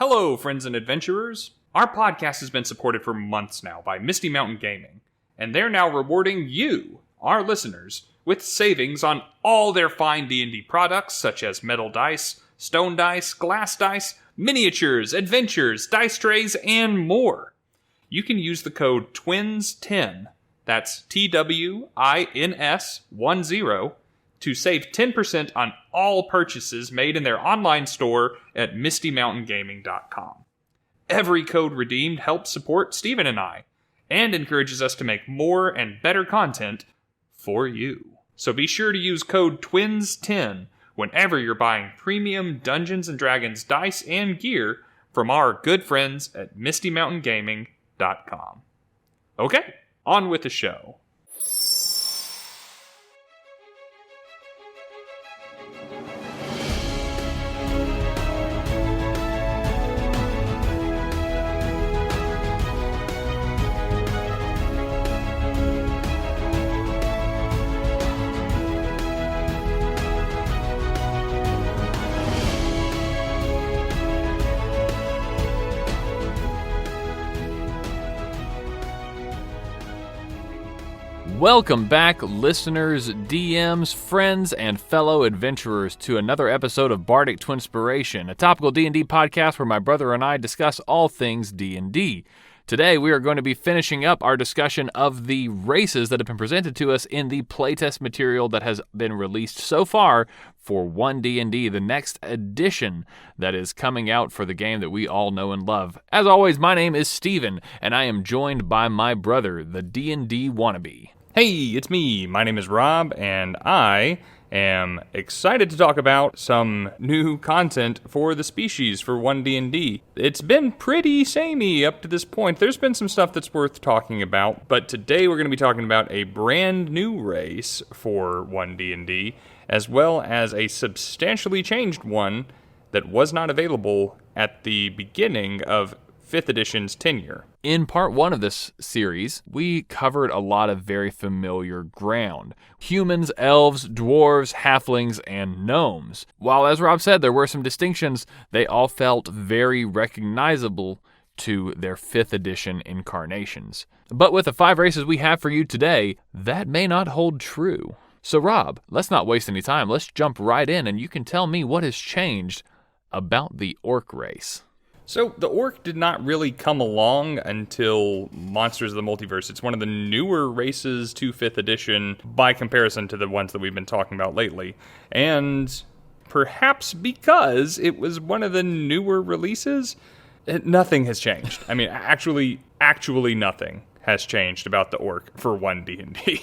Hello, friends and adventurers. Our podcast has been supported for months now by Misty Mountain Gaming, and they're now rewarding you, our listeners, with savings on all their fine D&D products such as metal dice, stone dice, glass dice, miniatures, adventures, dice trays, and more. You can use the code TWINS10, that's TWINS10, to save 10% on all purchases made in their online store at mistymountaingaming.com. Every code redeemed helps support Steven and I, and encourages us to make more and better content for you. So be sure to use code TWINS10 whenever you're buying premium Dungeons & Dragons dice and gear from our good friends at mistymountaingaming.com. Okay, on with the show. Welcome back, listeners, DMs, friends, and fellow adventurers to another episode of Bardic Twinspiration, a topical D&D podcast where my brother and I discuss all things D&D. Today, we are going to be finishing up our discussion of the races that have been presented to us in the playtest material that has been released so far for One D&D, the next edition that is coming out for the game that we all know and love. As always, my name is Steven, and I am joined by my brother, the D&D wannabe. Hey, it's me. My name is Rob, and I am excited to talk about some new content for the species for One D&D. It's been pretty samey up to this point. There's been some stuff that's worth talking about, but today we're going to be talking about a brand new race for One D&D, as well as a substantially changed one that was not available at the beginning of 5th edition's tenure. In part 1 of this series, we covered a lot of very familiar ground. Humans, elves, dwarves, halflings, and gnomes. While, as Rob said, there were some distinctions, they all felt very recognizable to their 5th edition incarnations. But with the 5 races we have for you today, that may not hold true. So Rob, let's not waste any time. Let's jump right in and you can tell me what has changed about the orc race. So, the orc did not really come along until Monsters of the Multiverse. It's one of the newer races to 5th edition by comparison to the ones that we've been talking about lately. And perhaps because it was one of the newer releases, nothing has changed. I mean, actually nothing has changed about the orc for One D&D.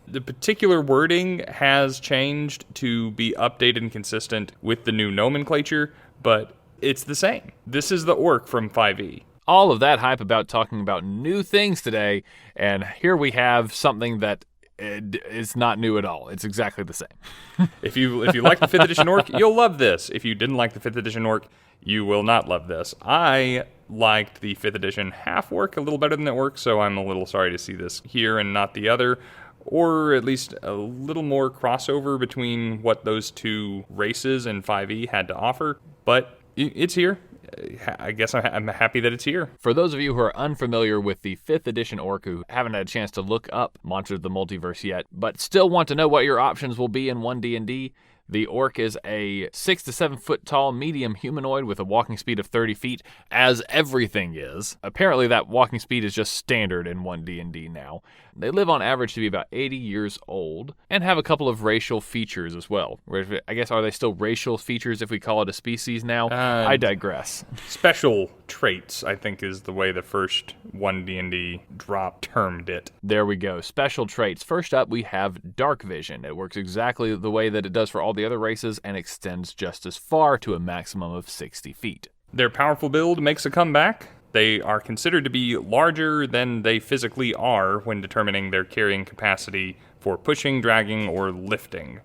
The particular wording has changed to be updated and consistent with the new nomenclature, but it's the same. This is the orc from 5e. All of that hype about talking about new things today, and here we have something that is not new at all. It's exactly the same. If you like the 5th edition orc, you'll love this. If you didn't like the 5th edition orc, you will not love this. I liked the 5th edition half orc a little better than the orc, so I'm a little sorry to see this here and not the other, or at least a little more crossover between what those two races in 5e had to offer. But it's here. I guess I'm happy that it's here. For those of you who are unfamiliar with the 5th edition orc who haven't had a chance to look up Monsters of the Multiverse yet, but still want to know what your options will be in One D&D, the orc is a 6 to 7 foot tall medium humanoid with a walking speed of 30 feet, as everything is. Apparently that walking speed is just standard in One D&D now. They live on average to be about 80 years old and have a couple of racial features as well. I guess, are they still racial features if we call it a species now? I digress. Special traits, I think, is the way the first One D&D drop termed it. There we go. Special traits. First up, we have dark vision. It works exactly the way that it does for all the other races and extends just as far to a maximum of 60 feet. Their powerful build makes a comeback. They are considered to be larger than they physically are when determining their carrying capacity for pushing, dragging, or lifting.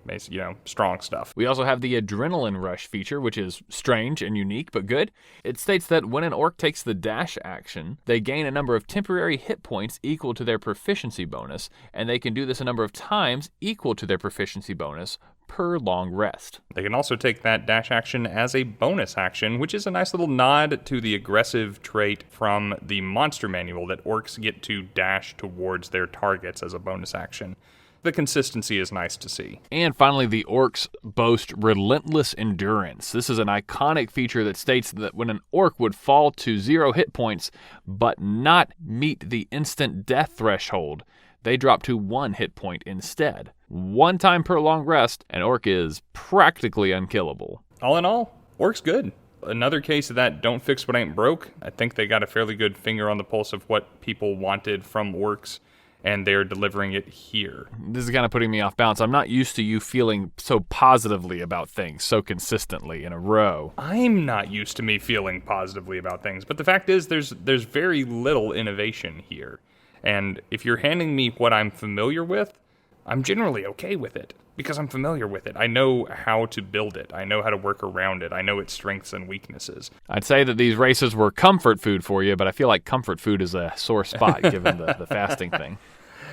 Strong stuff. We also have the Adrenaline Rush feature, which is strange and unique, but good. It states that when an orc takes the dash action, they gain a number of temporary hit points equal to their proficiency bonus, and they can do this a number of times equal to their proficiency bonus per long rest. They can also take that dash action as a bonus action, which is a nice little nod to the aggressive trait from the monster manual that orcs get to dash towards their targets as a bonus action. The consistency is nice to see. And finally, the orcs boast relentless endurance. This is an iconic feature that states that when an orc would fall to 0 hit points but not meet the instant death threshold, they drop to 1 hit point instead. 1 time per long rest, an orc is practically unkillable. All in all, orc's good. Another case of that don't fix what ain't broke. I think they got a fairly good finger on the pulse of what people wanted from orcs, and they're delivering it here. This is kind of putting me off balance. I'm not used to you feeling so positively about things so consistently in a row. I'm not used to me feeling positively about things, but the fact is there's very little innovation here. And if you're handing me what I'm familiar with, I'm generally okay with it, because I'm familiar with it. I know how to build it. I know how to work around it. I know its strengths and weaknesses. I'd say that these races were comfort food for you, but I feel like comfort food is a sore spot given the fasting thing.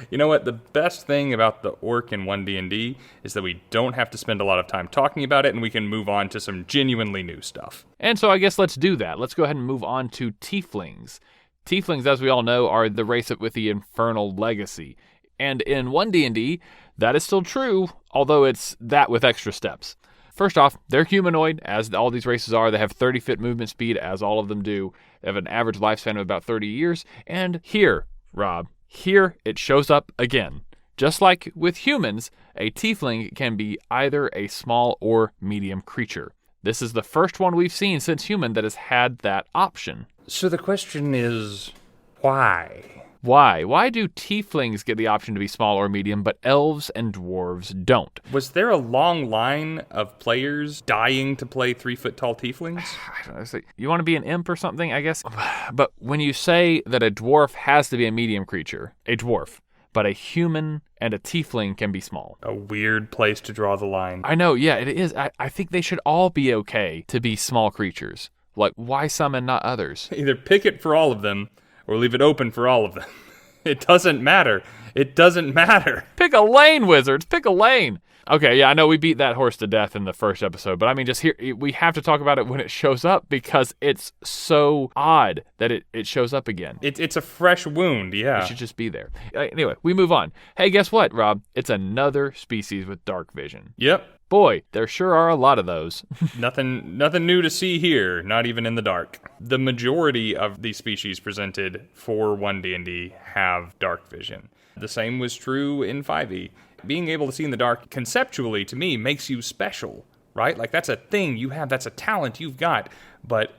You know what? The best thing about the orc in One D&D is that we don't have to spend a lot of time talking about it, and we can move on to some genuinely new stuff. And so I guess let's do that. Let's go ahead and move on to tieflings. Tieflings, as we all know, are the race with the infernal legacy. And in One D&D, that is still true, although it's that with extra steps. First off, they're humanoid, as all these races are. They have 30-foot movement speed, as all of them do. They have an average lifespan of about 30 years. And here, Rob, here it shows up again. Just like with humans, a tiefling can be either a small or medium creature. This is the first one we've seen since human that has had that option. So the question is, why? Why? Why do tieflings get the option to be small or medium, but elves and dwarves don't? Was there a long line of players dying to play 3-foot-tall tieflings? I don't know. So you want to be an imp or something, I guess? But when you say that a dwarf has to be a medium creature, a dwarf, but a human and a tiefling can be small. A weird place to draw the line. I know, yeah, it is. I think they should all be okay to be small creatures. Like, why some and not others? Either pick it for all of them, or leave it open for all of them. It doesn't matter. It doesn't matter. Pick a lane, wizards. Pick a lane. Okay, yeah, I know we beat that horse to death in the first episode, but I mean, just here, we have to talk about it when it shows up because it's so odd that it shows up again. It's a fresh wound, yeah. It should just be there. Anyway, we move on. Hey, guess what, Rob? It's another species with dark vision. Yep. Boy, there sure are a lot of those. Nothing new to see here, not even in the dark. The majority of these species presented for 1D&D have dark vision. The same was true in 5e. Being able to see in the dark, conceptually, to me, makes you special, right? Like, that's a thing you have, that's a talent you've got. But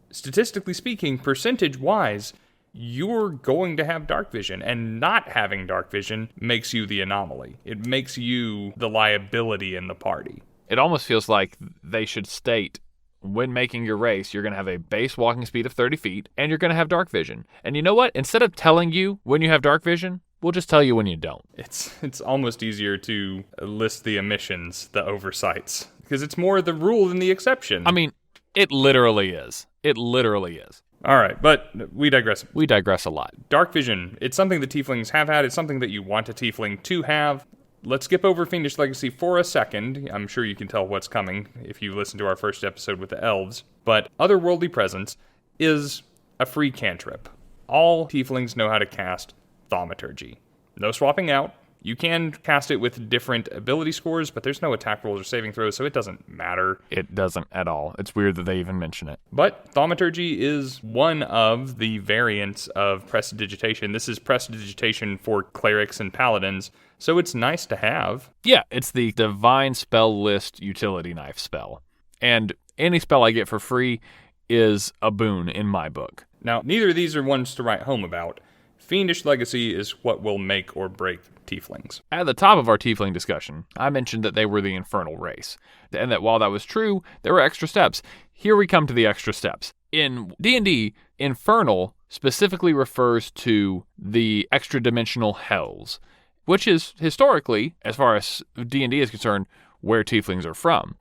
statistically speaking, percentage-wise, you're going to have dark vision, and not having dark vision makes you the anomaly. It makes you the liability in the party. It almost feels like they should state, when making your race, you're going to have a base walking speed of 30 feet, and you're going to have dark vision. And you know what? Instead of telling you when you have dark vision, we'll just tell you when you don't. It's almost easier to list the omissions, the oversights, because it's more the rule than the exception. I mean, it literally is. It literally is. All right, but we digress. We digress a lot. Dark vision, it's something that tieflings have had. It's something that you want a tiefling to have. Let's skip over Fiendish Legacy for a second. I'm sure you can tell what's coming if you listen to our first episode with the Elves. But Otherworldly Presence is a free cantrip. All tieflings know how to cast Thaumaturgy. No swapping out. You can cast it with different ability scores, but there's no attack rolls or saving throws, so it doesn't matter. It doesn't at all. It's weird that they even mention it. But Thaumaturgy is one of the variants of Prestidigitation. This is Prestidigitation for clerics and paladins, so it's nice to have. Yeah, it's the Divine Spell List utility knife spell. And any spell I get for free is a boon in my book. Now, neither of these are ones to write home about. Fiendish Legacy is what will make or break tieflings. At the top of our tiefling discussion, I mentioned that they were the infernal race, and that while that was true, there were extra steps. Here we come to the extra steps. In D&D, infernal specifically refers to the extra-dimensional hells, which is historically, as far as D&D is concerned, where tieflings are from.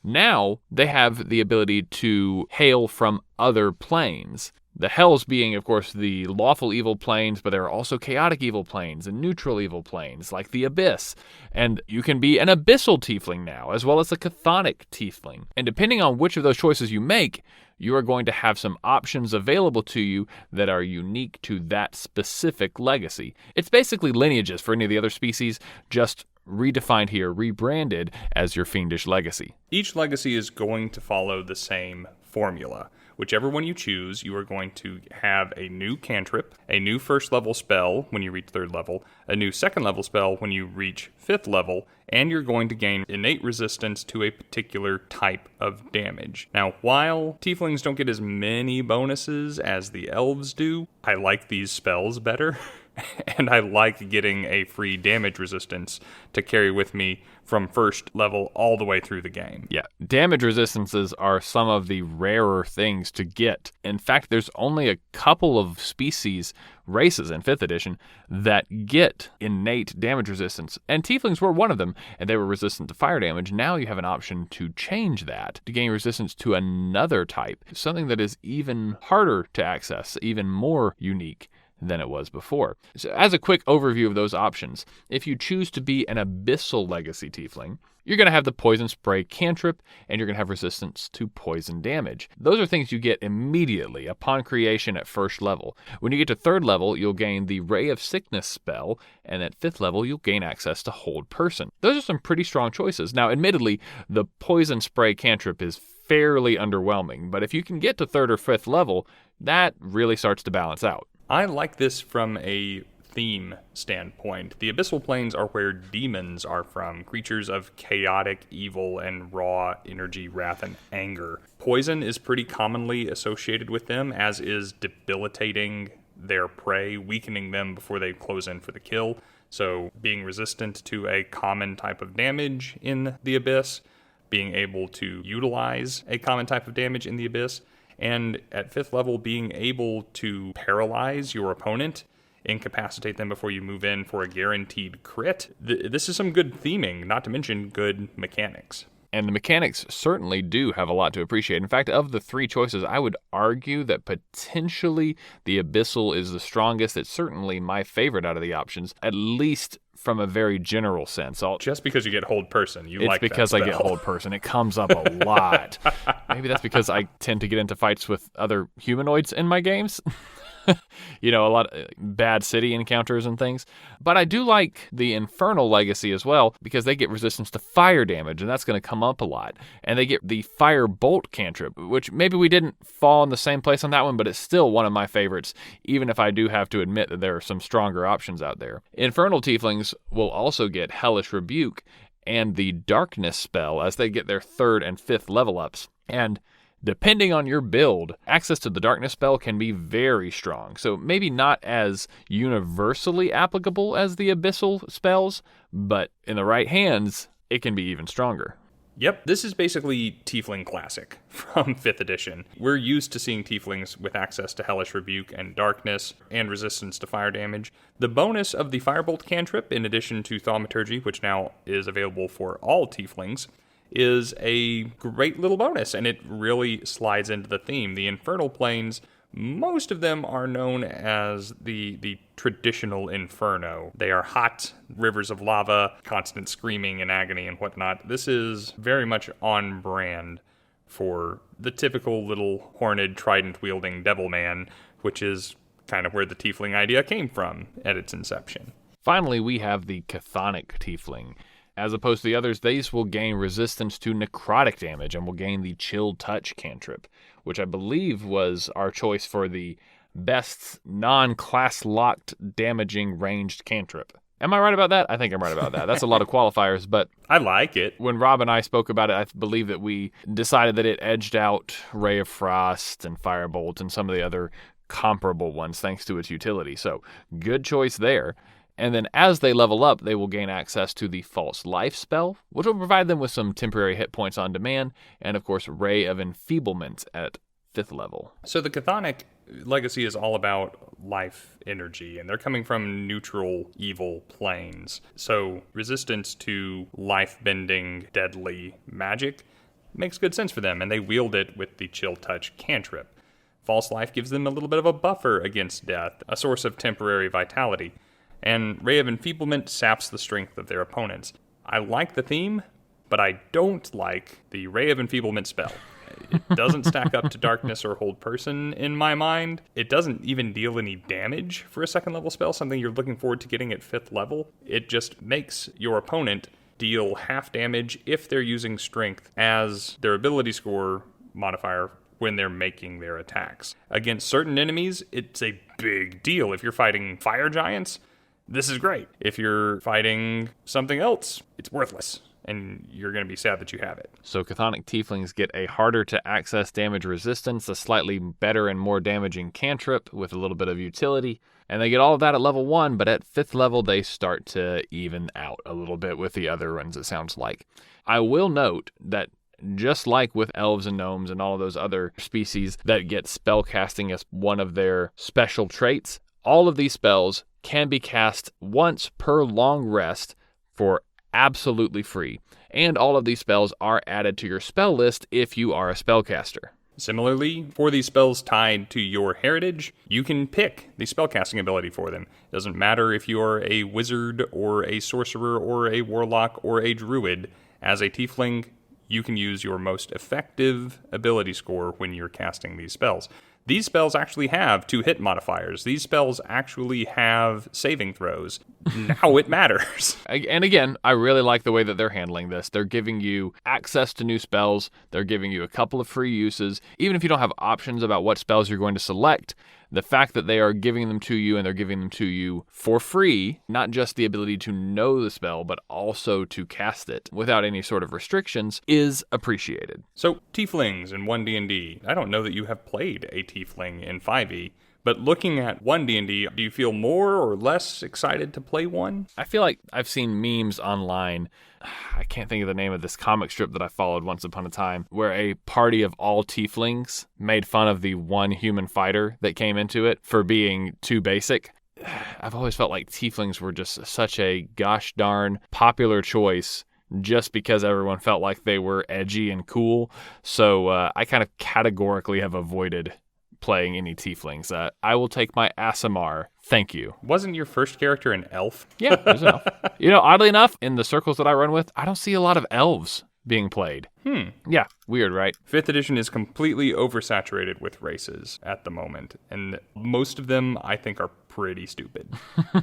Now, they have the ability to hail from other planes. The hells being, of course, the lawful evil planes, but there are also chaotic evil planes and neutral evil planes, like the abyss. And you can be an abyssal tiefling now, as well as a chthonic tiefling. And depending on which of those choices you make, you are going to have some options available to you that are unique to that specific legacy. It's basically lineages for any of the other species, just redefined here, rebranded as your fiendish legacy. Each legacy is going to follow the same formula. Whichever one you choose, you are going to have a new cantrip, a new first level spell when you reach 3rd level, a new 2nd level spell when you reach 5th level, and you're going to gain innate resistance to a particular type of damage. Now, while tieflings don't get as many bonuses as the elves do, I like these spells better. And I like getting a free damage resistance to carry with me from 1st level all the way through the game. Yeah, damage resistances are some of the rarer things to get. In fact, there's only a couple of species, races in 5th edition, that get innate damage resistance. And tieflings were one of them, and they were resistant to fire damage. Now you have an option to change that, to gain resistance to another type, something that is even harder to access, even more unique than it was before. So as a quick overview of those options, if you choose to be an abyssal legacy tiefling, you're going to have the poison spray cantrip, and you're going to have resistance to poison damage. Those are things you get immediately upon creation at 1st level. When you get to 3rd level, you'll gain the Ray of Sickness spell, and at 5th level, you'll gain access to Hold Person. Those are some pretty strong choices. Now, admittedly, the poison spray cantrip is fairly underwhelming, but if you can get to 3rd or 5th level, that really starts to balance out. I like this from a theme standpoint. The abyssal planes are where demons are from, creatures of chaotic evil and raw energy, wrath, and anger. Poison is pretty commonly associated with them, as is debilitating their prey, weakening them before they close in for the kill. So being resistant to a common type of damage in the abyss, being able to utilize a common type of damage in the abyss, and at 5th level, being able to paralyze your opponent, incapacitate them before you move in for a guaranteed crit. This is some good theming, not to mention good mechanics. And the mechanics certainly do have a lot to appreciate. In fact, of the 3 choices, I would argue that potentially the Abyssal is the strongest. It's certainly my favorite out of the options, at least from a very general sense. Just because you get Hold Person, you like that It's because I get Hold Person. It comes up a lot. Maybe that's because I tend to get into fights with other humanoids in my games. A lot of bad city encounters and things. But I do like the Infernal Legacy as well, because they get resistance to fire damage, and that's going to come up a lot. And they get the Fire Bolt cantrip, which maybe we didn't fall in the same place on that one, but it's still one of my favorites, even if I do have to admit that there are some stronger options out there. Infernal Tieflings will also get Hellish Rebuke and the Darkness spell as they get their 3rd and 5th level ups. And depending on your build, access to the Darkness spell can be very strong. So maybe not as universally applicable as the Abyssal spells, but in the right hands, it can be even stronger. Yep, this is basically Tiefling Classic from 5th edition. We're used to seeing Tieflings with access to Hellish Rebuke and Darkness and resistance to fire damage. The bonus of the Firebolt cantrip, in addition to Thaumaturgy, which now is available for all Tieflings, is a great little bonus, and it really slides into the theme. The Infernal Planes, most of them are known as the traditional Inferno. They are hot rivers of lava, constant screaming and agony and whatnot. This is very much on brand for the typical little horned, trident-wielding devil man, which is kind of where the Tiefling idea came from at its inception. Finally, we have the Chthonic Tiefling. As opposed to the others, these will gain resistance to necrotic damage and will gain the Chill Touch cantrip, which I believe was our choice for the best non-class locked damaging ranged cantrip. Am I right about that? I think I'm right about that. That's a lot of qualifiers, but I like it. When Rob and I spoke about it, I believe that we decided that it edged out Ray of Frost and Firebolt and some of the other comparable ones thanks to its utility. So, good choice there. And then as they level up, they will gain access to the False Life spell, which will provide them with some temporary hit points on demand, and of course, Ray of Enfeeblement at 5th level. So the Chthonic Legacy is all about life energy, and they're coming from neutral evil planes. So resistance to life-bending, deadly magic makes good sense for them, and they wield it with the Chill Touch cantrip. False Life gives them a little bit of a buffer against death, a source of temporary vitality. And Ray of Enfeeblement saps the strength of their opponents. I like the theme, but I don't like the Ray of Enfeeblement spell. It doesn't stack up to Darkness or Hold Person in my mind. It doesn't even deal any damage for a second level spell, something you're looking forward to getting at 5th level. It just makes your opponent deal half damage if they're using strength as their ability score modifier when they're making their attacks. Against certain enemies, it's a big deal. If you're fighting fire giants, this is great. If you're fighting something else, it's worthless, and you're going to be sad that you have it. So Chthonic Tieflings get a harder to access damage resistance, a slightly better and more damaging cantrip with a little bit of utility, and they get all of that at level 1, but at 5th level they start to even out a little bit with the other ones, it sounds like. I will note that just like with elves and gnomes and all of those other species that get spellcasting as one of their special traits, all of these spells can be cast once per long rest for absolutely free. And all of these spells are added to your spell list if you are a spellcaster. Similarly, for these spells tied to your heritage, you can pick the spellcasting ability for them. It doesn't matter if you're a wizard or a sorcerer or a warlock or a druid. As a tiefling, you can use your most effective ability score when you're casting these spells. These spells actually have 2-hit modifiers. These spells actually have saving throws. Now it matters. And again, I really like the way that they're handling this. They're giving you access to new spells. They're giving you a couple of free uses. Even if you don't have options about what spells you're going to select, the fact that they are giving them to you and they're giving them to you for free, not just the ability to know the spell, but also to cast it without any sort of restrictions, is appreciated. So, tieflings in One D&D. I don't know that you have played a tiefling in 5e, but looking at One D&D, do you feel more or less excited to play one? I feel like I've seen memes online. I can't think of the name of this comic strip that I followed once upon a time, where a party of all tieflings made fun of the one human fighter that came into it for being too basic. I've always felt like tieflings were just such a gosh darn popular choice just because everyone felt like they were edgy and cool. So I kind of categorically have avoided playing any tieflings. I will take my Aasimar. Thank you. Wasn't your first character an elf? Yeah, it was an elf. You know, oddly enough, in the circles that I run with, I don't see a lot of elves being played. Yeah, weird, right? 5th edition is completely oversaturated with races at the moment, and most of them I think are pretty stupid.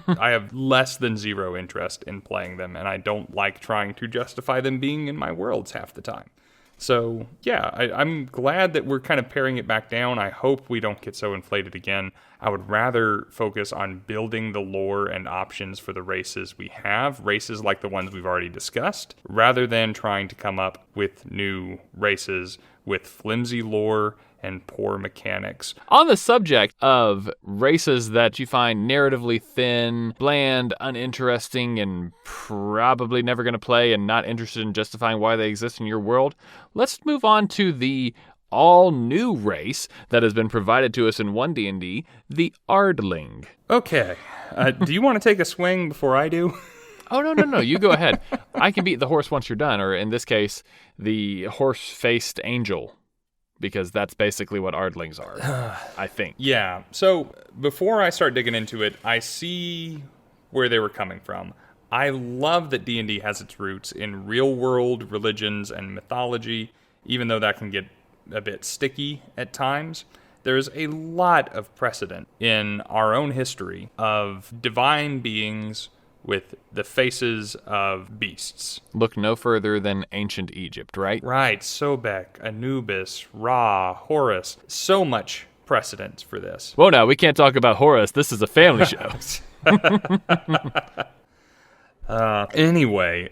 I have less than zero interest in playing them, and I don't like trying to justify them being in my worlds half the time. So, yeah, I'm glad that we're kind of paring it back down. I hope we don't get so inflated again. I would rather focus on building the lore and options for the races we have, races like the ones we've already discussed, rather than trying to come up with new races with flimsy lore and poor mechanics. On the subject of races that you find narratively thin, bland, uninteresting, and probably never going to play and not interested in justifying why they exist in your world, let's move on to the all-new race that has been provided to us in One D&D, the Ardling. Okay. Do you want to take a swing before I do? Oh, no. You go ahead. I can beat the horse once you're done, or in this case, the horse-faced angel, because that's basically what Ardlings are, I think. Yeah. So before I start digging into it, I see where they were coming from. I love that D&D has its roots in real-world religions and mythology, even though that can get a bit sticky at times. There's a lot of precedent in our own history of divine beings with the faces of beasts. Look no further than ancient Egypt, right? Right. Sobek, Anubis, Ra, Horus. So much precedent for this. Whoa, now, we can't talk about Horus. This is a family show. Anyway,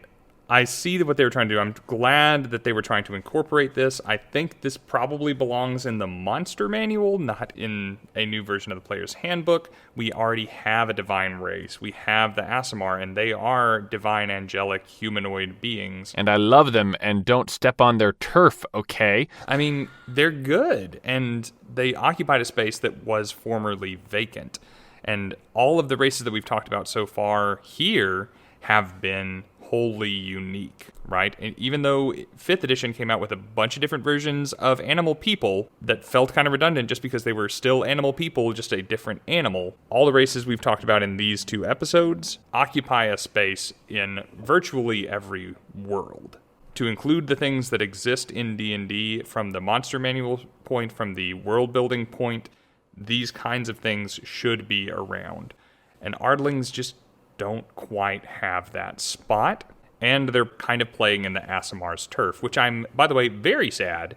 I see what they were trying to do. I'm glad that they were trying to incorporate this. I think this probably belongs in the monster manual, not in a new version of the player's handbook. We already have a divine race. We have the Aasimar, and they are divine, angelic, humanoid beings. And I love them, and don't step on their turf, okay? I mean, they're good, and they occupied a space that was formerly vacant. And all of the races that we've talked about so far here have been wholly unique, right? And even though 5th edition came out with a bunch of different versions of animal people that felt kind of redundant just because they were still animal people, just a different animal, all the races we've talked about in these 2 episodes occupy a space in virtually every world. To include the things that exist in D&D from the monster manual point, from the world building point, these kinds of things should be around. And Ardlings just don't quite have that spot, and they're kind of playing in the Asimar's turf, which I'm, by the way, very sad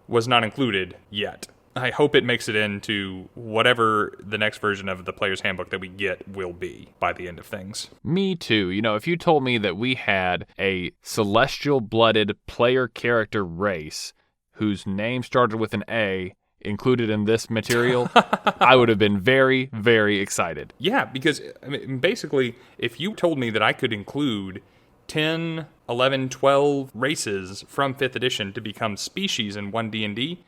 was not included yet. I hope it makes it into whatever the next version of the Player's Handbook that we get will be by the end of things. Me too. If you told me that we had a celestial-blooded player character race whose name started with an A included in this material, I would have been very, very excited. Yeah, because basically, if you told me that I could include 10, 11, 12 races from 5th edition to become species in 1D&D,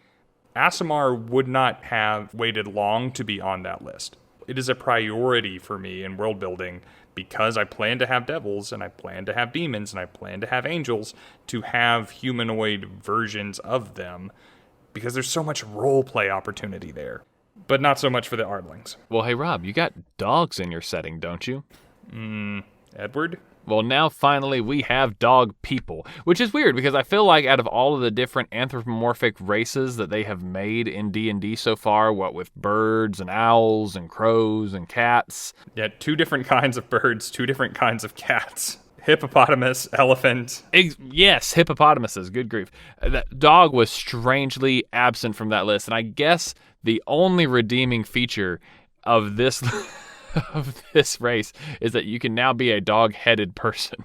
Aasimar would not have waited long to be on that list. It is a priority for me in world building because I plan to have devils, and I plan to have demons, and I plan to have angels, to have humanoid versions of them, because there's so much role-play opportunity there. But not so much for the Ardlings. Well, hey, Rob, you got dogs in your setting, don't you? Edward? Well, now finally we have dog people, which is weird because I feel like out of all of the different anthropomorphic races that they have made in D&D so far, what with birds and owls and crows and cats. Yeah, 2 different kinds of birds, 2 different kinds of cats. Hippopotamus, elephant. Yes, hippopotamuses, good grief. That dog was strangely absent from that list, and I guess the only redeeming feature of this of this race is that you can now be a dog-headed person.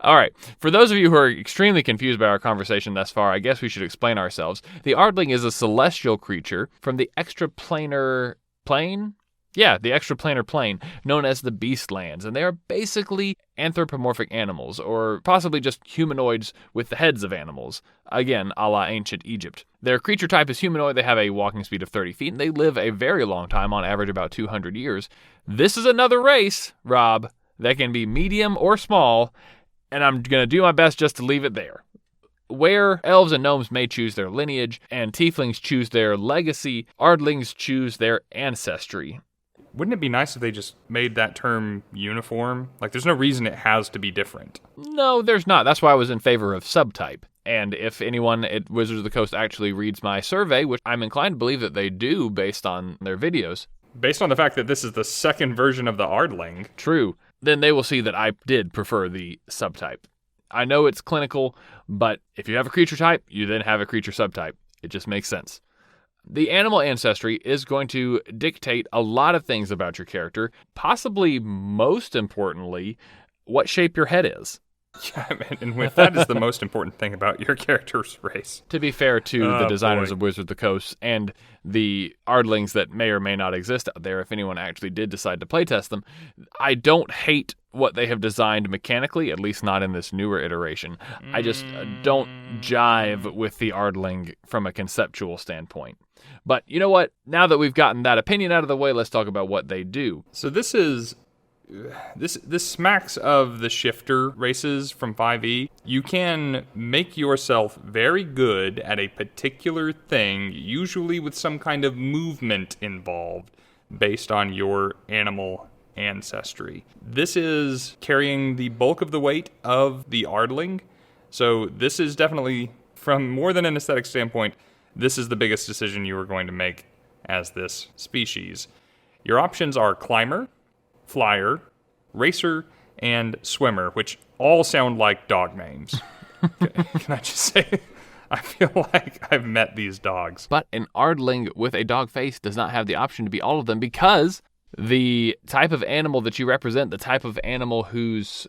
All right, for those of you who are extremely confused by our conversation thus far, I guess we should explain ourselves. The Ardling is a celestial creature from the extraplanar plane? Yeah, the extraplanar plane, known as the Beastlands, and they are basically anthropomorphic animals, or possibly just humanoids with the heads of animals, again, a la ancient Egypt. Their creature type is humanoid, they have a walking speed of 30 feet, and they live a very long time, on average about 200 years. This is another race, Rob, that can be medium or small, and I'm going to do my best just to leave it there. Where elves and gnomes may choose their lineage, and tieflings choose their legacy, Ardlings choose their ancestry. Wouldn't it be nice if they just made that term uniform? Like, there's no reason it has to be different. No, there's not. That's why I was in favor of subtype. And if anyone at Wizards of the Coast actually reads my survey, which I'm inclined to believe that they do based on their videos. Based on the fact that this is the second version of the Ardling. True. Then they will see that I did prefer the subtype. I know it's clinical, but if you have a creature type, you then have a creature subtype. It just makes sense. The animal ancestry is going to dictate a lot of things about your character, possibly most importantly, what shape your head is. Yeah, and with that is the most important thing about your character's race. To be fair to the designers of Wizards of the Coast and the Ardlings that may or may not exist out there, if anyone actually did decide to playtest them, I don't hate what they have designed mechanically, at least not in this newer iteration. I just don't jive with the Ardling from a conceptual standpoint. But you know what? Now that we've gotten that opinion out of the way, let's talk about what they do. So this smacks of the shifter races from 5e. You can make yourself very good at a particular thing, usually with some kind of movement involved, based on your animal ancestry. This is carrying the bulk of the weight of the Ardling. So this is definitely, from more than an aesthetic standpoint, this is the biggest decision you are going to make as this species. Your options are climber, flyer, racer, and swimmer, which all sound like dog names. Can I just say, I feel like I've met these dogs. But an Ardling with a dog face does not have the option to be all of them because the type of animal that you represent, the type of animal whose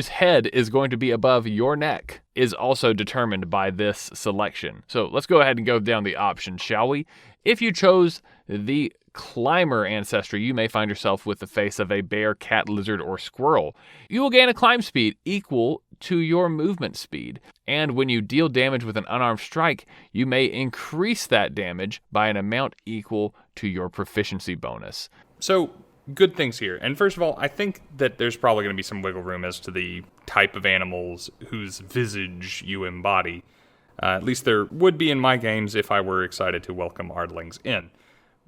head is going to be above your neck, is also determined by this selection. So let's go ahead and go down the options, shall we? If you chose the climber ancestry, you may find yourself with the face of a bear, cat, lizard, or squirrel. You will gain a climb speed equal to your movement speed. And when you deal damage with an unarmed strike, you may increase that damage by an amount equal to your proficiency bonus. So good things here. And first of all, I think that there's probably going to be some wiggle room as to the type of animals whose visage you embody. At least there would be in my games if I were excited to welcome Ardlings in.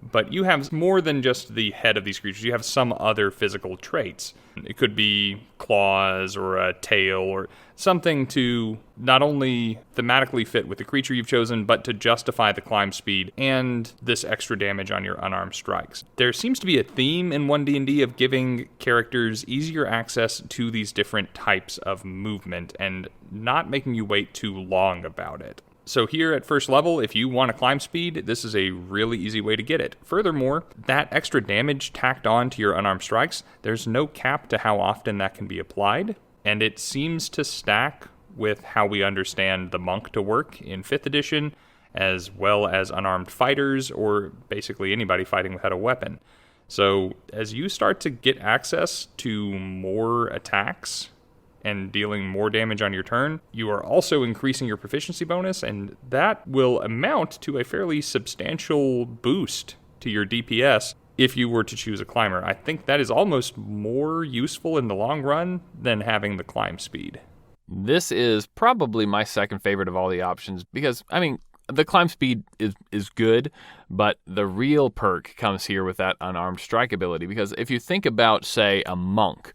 But you have more than just the head of these creatures. You have some other physical traits. It could be claws or a tail or something to not only thematically fit with the creature you've chosen, but to justify the climb speed and this extra damage on your unarmed strikes. There seems to be a theme in 1D&D of giving characters easier access to these different types of movement and not making you wait too long about it. So here at first level, if you want a climb speed, this is a really easy way to get it. Furthermore, that extra damage tacked on to your unarmed strikes, there's no cap to how often that can be applied, and it seems to stack with how we understand the monk to work in 5th edition, as well as unarmed fighters, or basically anybody fighting without a weapon. So as you start to get access to more attacks, and dealing more damage on your turn, you are also increasing your proficiency bonus, and that will amount to a fairly substantial boost to your DPS if you were to choose a climber. I think that is almost more useful in the long run than having the climb speed. This is probably my second favorite of all the options because, the climb speed is good, but the real perk comes here with that unarmed strike ability, because if you think about, say, a monk,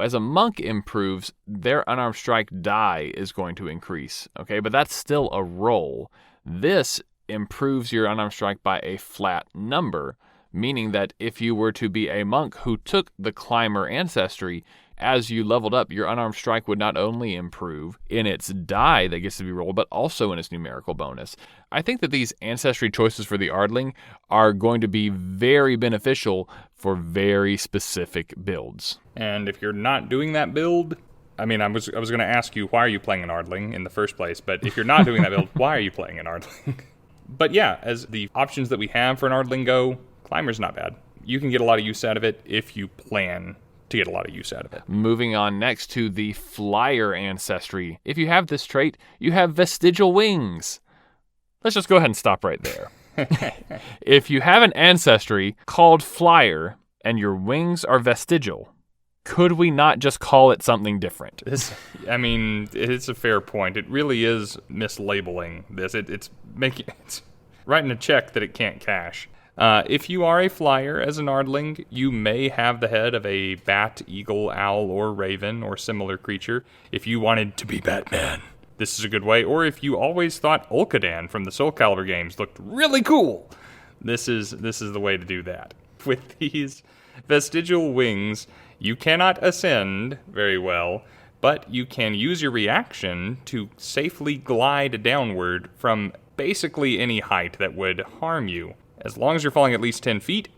as a monk improves, their unarmed strike die is going to increase, okay? But that's still a roll. This improves your unarmed strike by a flat number, meaning that if you were to be a monk who took the climber ancestry, as you leveled up, your unarmed strike would not only improve in its die that gets to be rolled, but also in its numerical bonus. I think that these ancestry choices for the Ardling are going to be very beneficial for very specific builds. And if you're not doing that build, I was going to ask you, why are you playing an Ardling in the first place? But if you're not doing that build, why are you playing an Ardling? But yeah, as the options that we have for an Ardling go, Climber's not bad. You can get a lot of use out of it if you plan to get a lot of use out of it. Moving on next to the Flyer ancestry. If you have this trait, you have vestigial wings. Let's just go ahead and stop right there. If you have an ancestry called Flyer and your wings are vestigial, could we not just call it something different? It's a fair point. It really is mislabeling this. It's writing a check that it can't cash. If you are a flyer as an Ardling, you may have the head of a bat, eagle, owl, or raven, or similar creature. If you wanted to be Batman, this is a good way. Or if you always thought Olcadan from the Soul Calibur games looked really cool, this is the way to do that. With these vestigial wings, you cannot ascend very well, but you can use your reaction to safely glide downward from basically any height that would harm you. As long as you're falling at least 10 feet,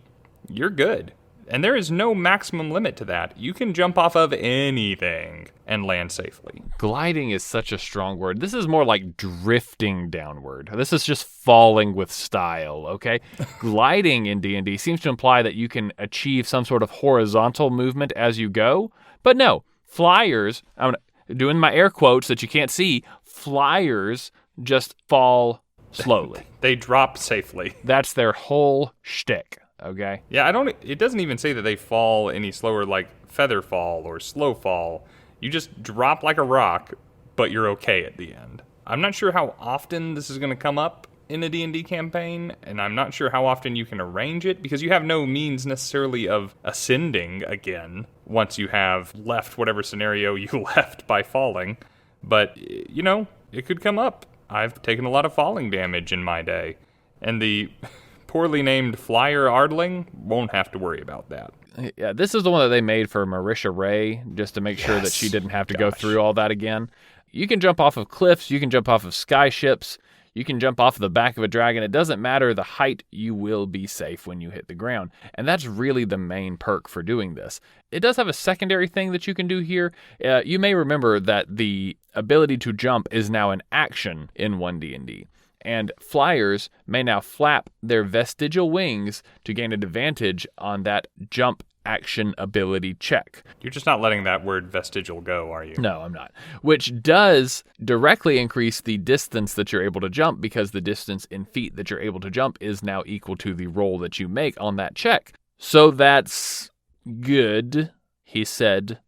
you're good. And there is no maximum limit to that. You can jump off of anything and land safely. Gliding is such a strong word. This is more like drifting downward. This is just falling with style, okay? Gliding in D&D seems to imply that you can achieve some sort of horizontal movement as you go. But no, flyers, I'm doing my air quotes that you can't see, flyers just fall slowly. They drop safely. That's their whole shtick, okay? Yeah, it doesn't even say that they fall any slower, like feather fall or slow fall. You just drop like a rock, but you're okay at the end. I'm not sure how often this is going to come up in a D&D campaign, and I'm not sure how often you can arrange it, because you have no means necessarily of ascending again once you have left whatever scenario you left by falling. But, it could come up. I've taken a lot of falling damage in my day, and the poorly named Flyer Ardling won't have to worry about that. Yeah, this is the one that they made for Marisha Ray, just to make sure that she didn't have to go through all that again. You can jump off of cliffs, you can jump off of skyships, you can jump off the back of a dragon. It doesn't matter the height, you will be safe when you hit the ground. And that's really the main perk for doing this. It does have a secondary thing that you can do here. You may remember that the ability to jump is now an action in 1D&D. And flyers may now flap their vestigial wings to gain an advantage on that jump action ability check. You're just not letting that word vestigial go, are you? No, I'm not. Which does directly increase the distance that you're able to jump, because the distance in feet that you're able to jump is now equal to the roll that you make on that check. So that's good, he said,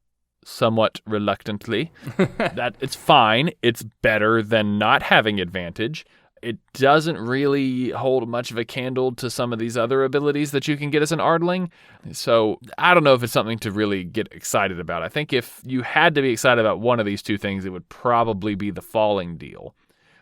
somewhat reluctantly. That it's fine. It's better than not having advantage. It doesn't really hold much of a candle to some of these other abilities that you can get as an Ardling. So I don't know if it's something to really get excited about. I think if you had to be excited about one of these two things, it would probably be the falling deal.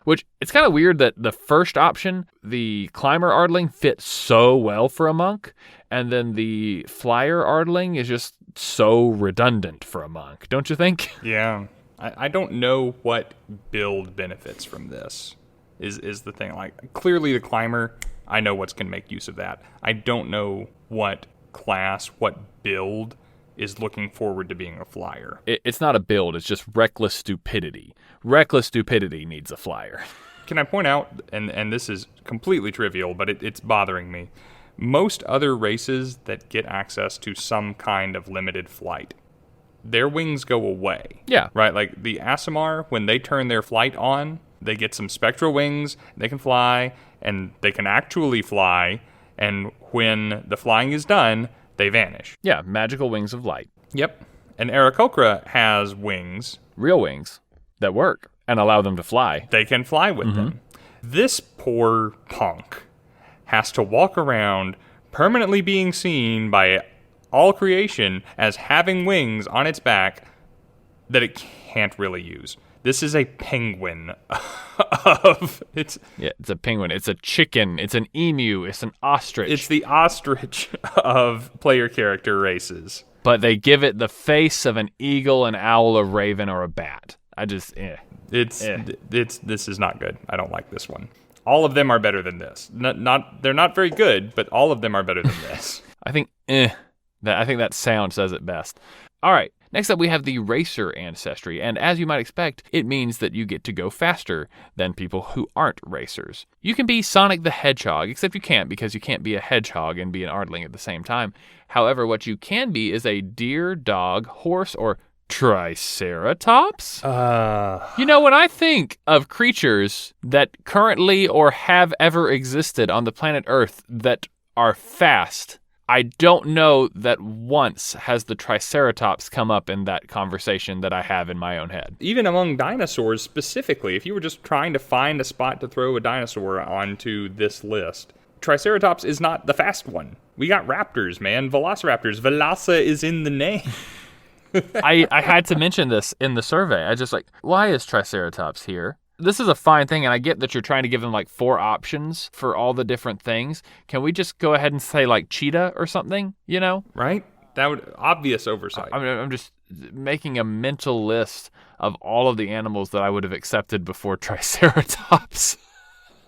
Which, it's kind of weird that the first option, the Climber Ardling, fits so well for a monk, and then the Flyer Ardling is just so redundant for a monk, don't you think? Yeah. I don't know what build benefits from this. Is the thing. Like, clearly the Climber, I know what's going to make use of that. I don't know what class, what build is looking forward to being a flyer. It's not a build, it's just reckless stupidity. Reckless stupidity needs a flyer. Can I point out, and this is completely trivial, but it's bothering me, most other races that get access to some kind of limited flight, their wings go away. Yeah. Right? Like the Aasimar, when they turn their flight on, they get some spectral wings, they can fly, and they can actually fly, and when the flying is done, they vanish. Yeah, magical wings of light. Yep. And Aarakocra has wings. Real wings that work and allow them to fly. They can fly with them. This poor punk has to walk around permanently being seen by all creation as having wings on its back that it can't really use. This is a penguin it's a penguin, it's a chicken, it's an emu, it's an ostrich. It's the ostrich of player character races. But they give it the face of an eagle, an owl, a raven, or a bat. This is not good. I don't like this one. All of them are better than this. They're not very good, but all of them are better than this. I think that sound says it best. All right. Next up, we have the Racer ancestry, and as you might expect, it means that you get to go faster than people who aren't racers. You can be Sonic the Hedgehog, except you can't because you can't be a hedgehog and be an Ardling at the same time. However, what you can be is a deer, dog, horse, or Triceratops? You know, when I think of creatures that currently or have ever existed on the planet Earth that are fast, I don't know that once has the Triceratops come up in that conversation that I have in my own head. Even among dinosaurs specifically, if you were just trying to find a spot to throw a dinosaur onto this list, Triceratops is not the fast one. We got raptors, man. Velociraptors. Velasa is in the name. I had to mention this in the survey. I just why is Triceratops here? This is a fine thing, and I get that you're trying to give them 4 options for all the different things. Can we just go ahead and say cheetah or something, you know? Right? That would obvious oversight. I'm just making a mental list of all of the animals that I would have accepted before Triceratops.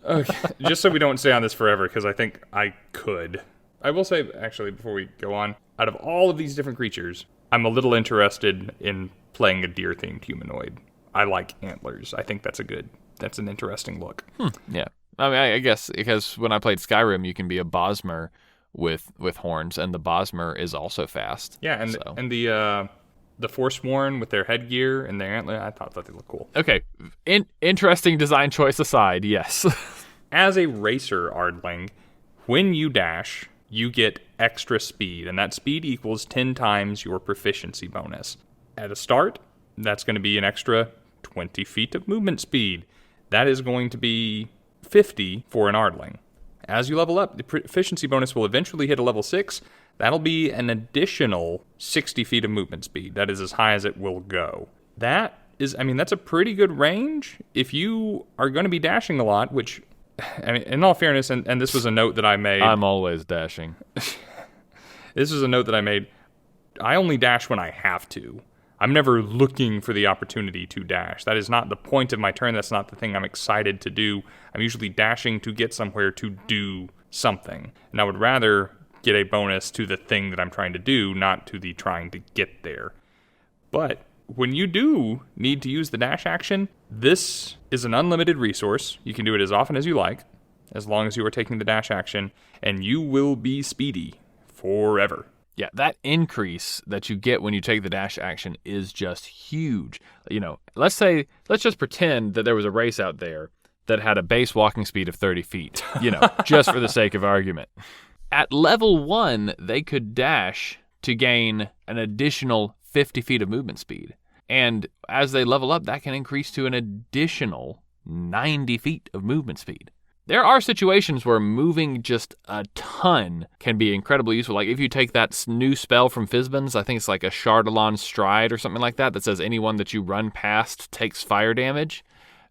Okay. Just so we don't stay on this forever, because I think I could. I will say, actually, before we go on, out of all of these different creatures, I'm a little interested in playing a deer-themed humanoid. I like antlers. I think that's an interesting look. Yeah. I mean, I guess because when I played Skyrim, you can be a Bosmer with horns, and the Bosmer is also fast. Yeah, and the Forsworn with their headgear and their antler, I thought they looked cool. Okay. Interesting design choice aside, yes. As a racer Ardling, when you dash, you get extra speed, and that speed equals 10 times your proficiency bonus. At a start, that's going to be an extra 20 feet of movement speed. That is going to be 50 for an Ardling. As you level up, the proficiency bonus will eventually hit a level 6. That'll be an additional 60 feet of movement speed. That is as high as it will go. That's a pretty good range. If you are going to be dashing a lot, which, in all fairness, and this was a note that I made. I'm always dashing. This was a note that I made. I only dash when I have to. I'm never looking for the opportunity to dash. That is not the point of my turn. That's not the thing I'm excited to do. I'm usually dashing to get somewhere to do something. And I would rather get a bonus to the thing that I'm trying to do, not to the trying to get there. But when you do need to use the dash action, this is an unlimited resource. You can do it as often as you like, as long as you are taking the dash action, and you will be speedy forever. Yeah, that increase that you get when you take the dash action is just huge. You know, let's just pretend that there was a race out there that had a base walking speed of 30 feet, just for the sake of argument. At level 1, they could dash to gain an additional 50 feet of movement speed. And as they level up, that can increase to an additional 90 feet of movement speed. There are situations where moving just a ton can be incredibly useful. Like if you take that new spell from Fizban's, I think it's like a Chardalon Stride or something like that says anyone that you run past takes fire damage.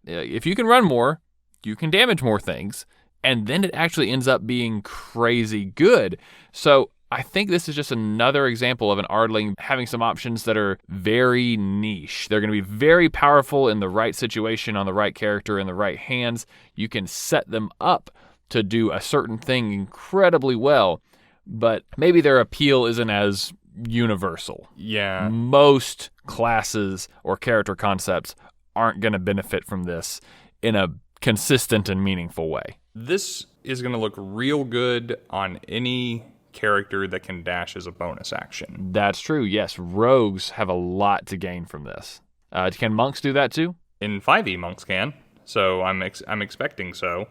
If you can run more, you can damage more things, and then it actually ends up being crazy good. So I think this is just another example of an Ardling having some options that are very niche. They're going to be very powerful in the right situation, on the right character, in the right hands. You can set them up to do a certain thing incredibly well, but maybe their appeal isn't as universal. Yeah. Most classes or character concepts aren't going to benefit from this in a consistent and meaningful way. This is going to look real good on any character that can dash as a bonus action. That's true, yes. Rogues have a lot to gain from this. Can monks do that too? In 5e, monks can, so I'm expecting so.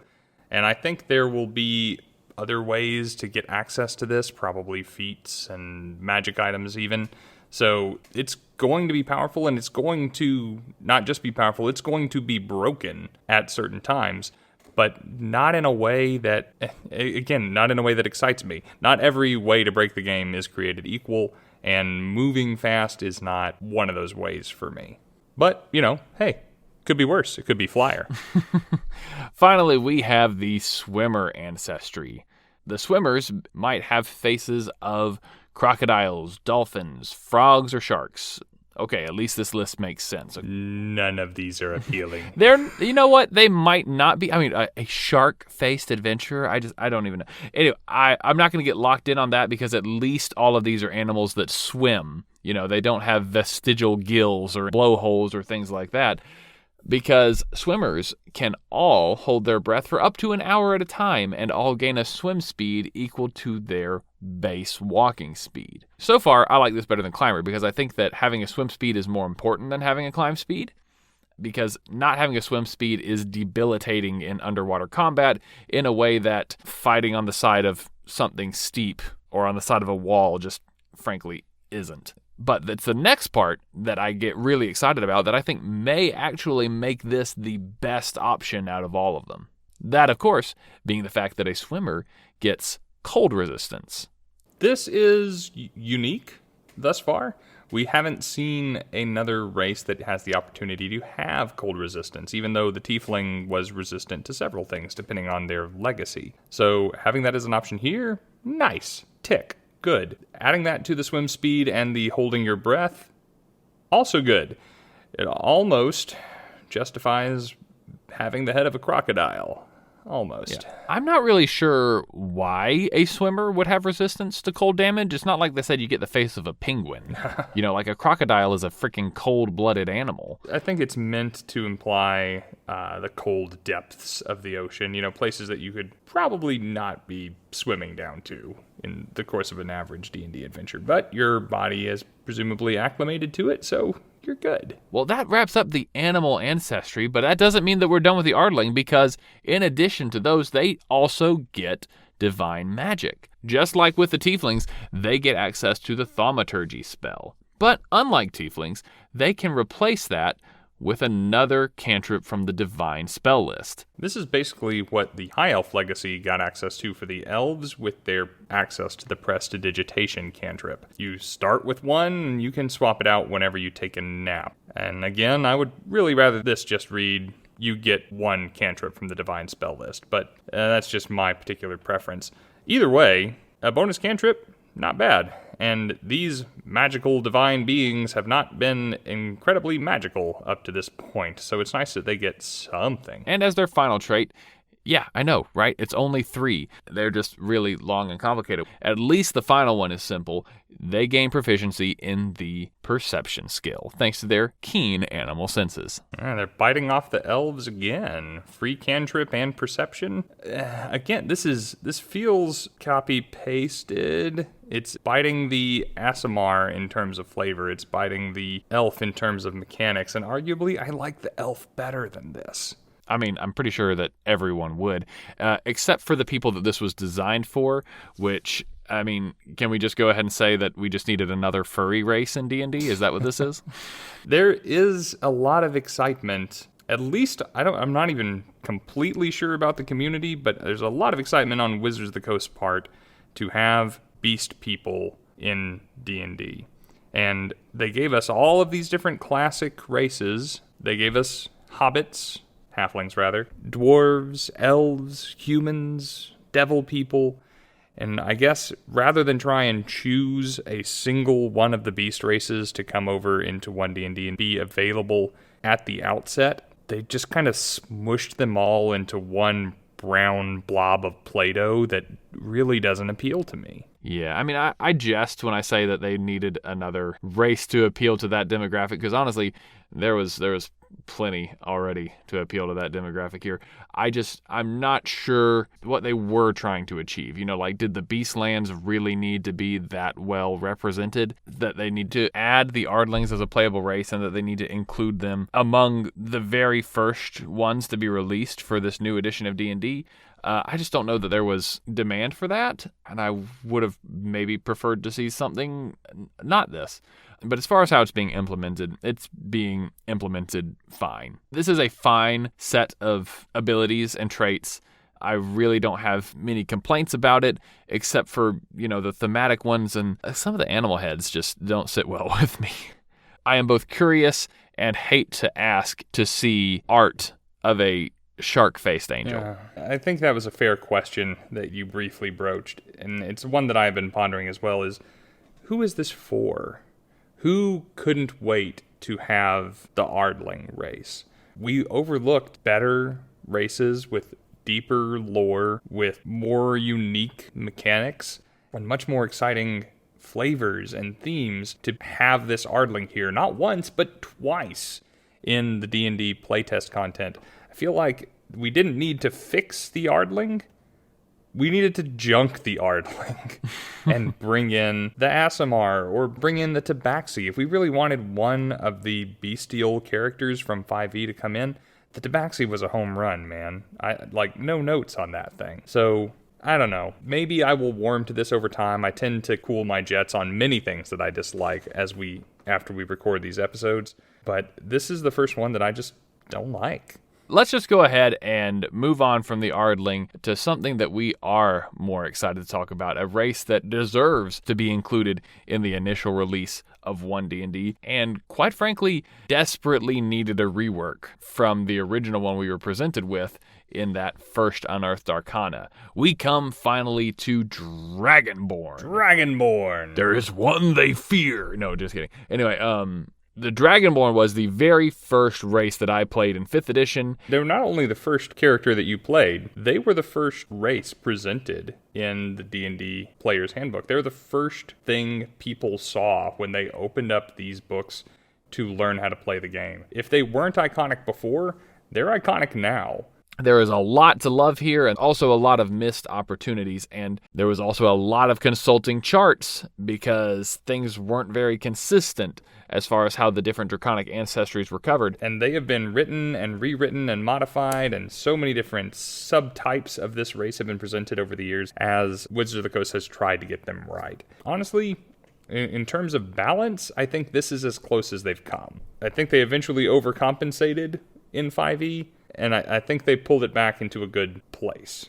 And I think there will be other ways to get access to this, probably feats and magic items even. So it's going to be powerful, and it's going to not just be powerful, it's going to be broken at certain times. But not in a way that, again, not in a way that excites me. Not every way to break the game is created equal, and moving fast is not one of those ways for me. But, hey, could be worse. It could be Flyer. Finally, we have the Swimmer ancestry. The Swimmers might have faces of crocodiles, dolphins, frogs, or sharks. Okay, at least this list makes sense. None of these are appealing. You know what? They might not be. I mean, a shark-faced adventurer, I don't even know. Anyway, I'm not going to get locked in on that because at least all of these are animals that swim. They don't have vestigial gills or blowholes or things like that. Because swimmers can all hold their breath for up to an hour at a time and all gain a swim speed equal to their base walking speed. So far, I like this better than climber because I think that having a swim speed is more important than having a climb speed, because not having a swim speed is debilitating in underwater combat in a way that fighting on the side of something steep or on the side of a wall just frankly isn't. But it's the next part that I get really excited about that I think may actually make this the best option out of all of them. That, of course, being the fact that a swimmer gets cold resistance. This is unique thus far. We haven't seen another race that has the opportunity to have cold resistance, even though the Tiefling was resistant to several things depending on their legacy. So having that as an option here, nice. Tick. Good. Adding that to the swim speed and the holding your breath, also good. It almost justifies having the head of a crocodile. Almost. Yeah. I'm not really sure why a swimmer would have resistance to cold damage. It's not like they said you get the face of a penguin. Like a crocodile is a freaking cold-blooded animal. I think it's meant to imply the cold depths of the ocean, places that you could probably not be swimming down to in the course of an average D&D adventure. But your body is presumably acclimated to it, so you're good. Well, that wraps up the animal ancestry, but that doesn't mean that we're done with the Ardling, because in addition to those, they also get divine magic. Just like with the Tieflings, they get access to the Thaumaturgy spell. But unlike Tieflings, they can replace that with another cantrip from the divine spell list. This is basically what the High Elf Legacy got access to for the Elves with their access to the Prestidigitation cantrip. You start with one, and you can swap it out whenever you take a nap. And again, I would really rather this just read, you get one cantrip from the divine spell list, but that's just my particular preference. Either way, a bonus cantrip, not bad. And these magical divine beings have not been incredibly magical up to this point, so it's nice that they get something. And as their final trait, yeah, I know, right? It's only 3. They're just really long and complicated. At least the final one is simple. They gain proficiency in the perception skill, thanks to their keen animal senses. They're biting off the elves again. Free cantrip and perception. Again, this feels copy-pasted. It's biting the Aasimar in terms of flavor. It's biting the elf in terms of mechanics. And arguably, I like the elf better than this. I mean, I'm pretty sure that everyone would, except for the people that this was designed for, which I mean, can we just go ahead and say that we just needed another furry race in D&D? Is that what this is? There is a lot of excitement. At least, I'm not even completely sure about the community, but there's a lot of excitement on Wizards of the Coast part to have beast people in D&D. And they gave us all of these different classic races. They gave us hobbits, halflings rather, dwarves, elves, humans, devil people. And I guess rather than try and choose a single one of the beast races to come over into 1D&D and be available at the outset, they just kind of smushed them all into one brown blob of Play-Doh that really doesn't appeal to me. Yeah, I mean, I jest when I say that they needed another race to appeal to that demographic, because honestly, there was plenty already to appeal to that demographic here. I'm not sure what they were trying to achieve. You know, like, did the Beastlands really need to be that well represented? That they need to add the Ardlings as a playable race, and that they need to include them among the very first ones to be released for this new edition of D&D? I just don't know that there was demand for that, and I would have maybe preferred to see something not this. But as far as how it's being implemented, it's being implemented fine. This is a fine set of abilities and traits. I really don't have many complaints about it, except for, the thematic ones, and some of the animal heads just don't sit well with me. I am both curious and hate to ask to see art of a shark-faced angel. Yeah, I think that was a fair question that you briefly broached, and it's one that I've been pondering as well, is who is this for? Who couldn't wait to have the Ardling race? We overlooked better races with deeper lore, with more unique mechanics, and much more exciting flavors and themes to have this Ardling here, not once, but twice in the D&D playtest content. I feel like we didn't need to fix the Ardling. We needed to junk the Ardling and bring in the Aasimar or bring in the Tabaxi. If we really wanted one of the bestial characters from 5e to come in, the Tabaxi was a home run, man. No notes on that thing. So, I don't know. Maybe I will warm to this over time. I tend to cool my jets on many things that I dislike after we record these episodes. But this is the first one that I just don't like. Let's just go ahead and move on from the Ardling to something that we are more excited to talk about, a race that deserves to be included in the initial release of 1D&D, and quite frankly, desperately needed a rework from the original one we were presented with in that first Unearthed Arcana. We come finally to Dragonborn. Dragonborn! There is one they fear. No, just kidding. Anyway, the Dragonborn was the very first race that I played in 5th edition. They were not only the first character that you played, they were the first race presented in the D&D Player's Handbook. They were the first thing people saw when they opened up these books to learn how to play the game. If they weren't iconic before, they're iconic now. There is a lot to love here, and also a lot of missed opportunities, and there was also a lot of consulting charts because things weren't very consistent as far as how the different draconic ancestries were covered. And they have been written and rewritten and modified, and so many different subtypes of this race have been presented over the years as Wizards of the Coast has tried to get them right. Honestly, in terms of balance, I think this is as close as they've come. I think they eventually overcompensated in 5e, and I think they pulled it back into a good place.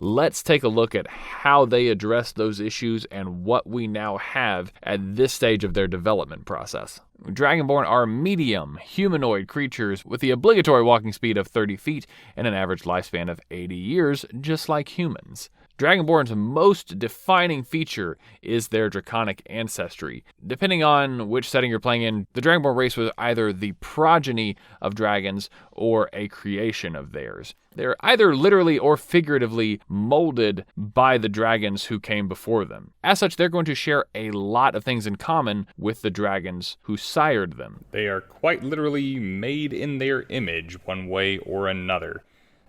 Let's take a look at how they address those issues and what we now have at this stage of their development process. Dragonborn are medium, humanoid creatures with the obligatory walking speed of 30 feet and an average lifespan of 80 years, just like humans. Dragonborn's most defining feature is their draconic ancestry. Depending on which setting you're playing in, the Dragonborn race was either the progeny of dragons or a creation of theirs. They're either literally or figuratively molded by the dragons who came before them. As such, they're going to share a lot of things in common with the dragons who sired them. They are quite literally made in their image one way or another.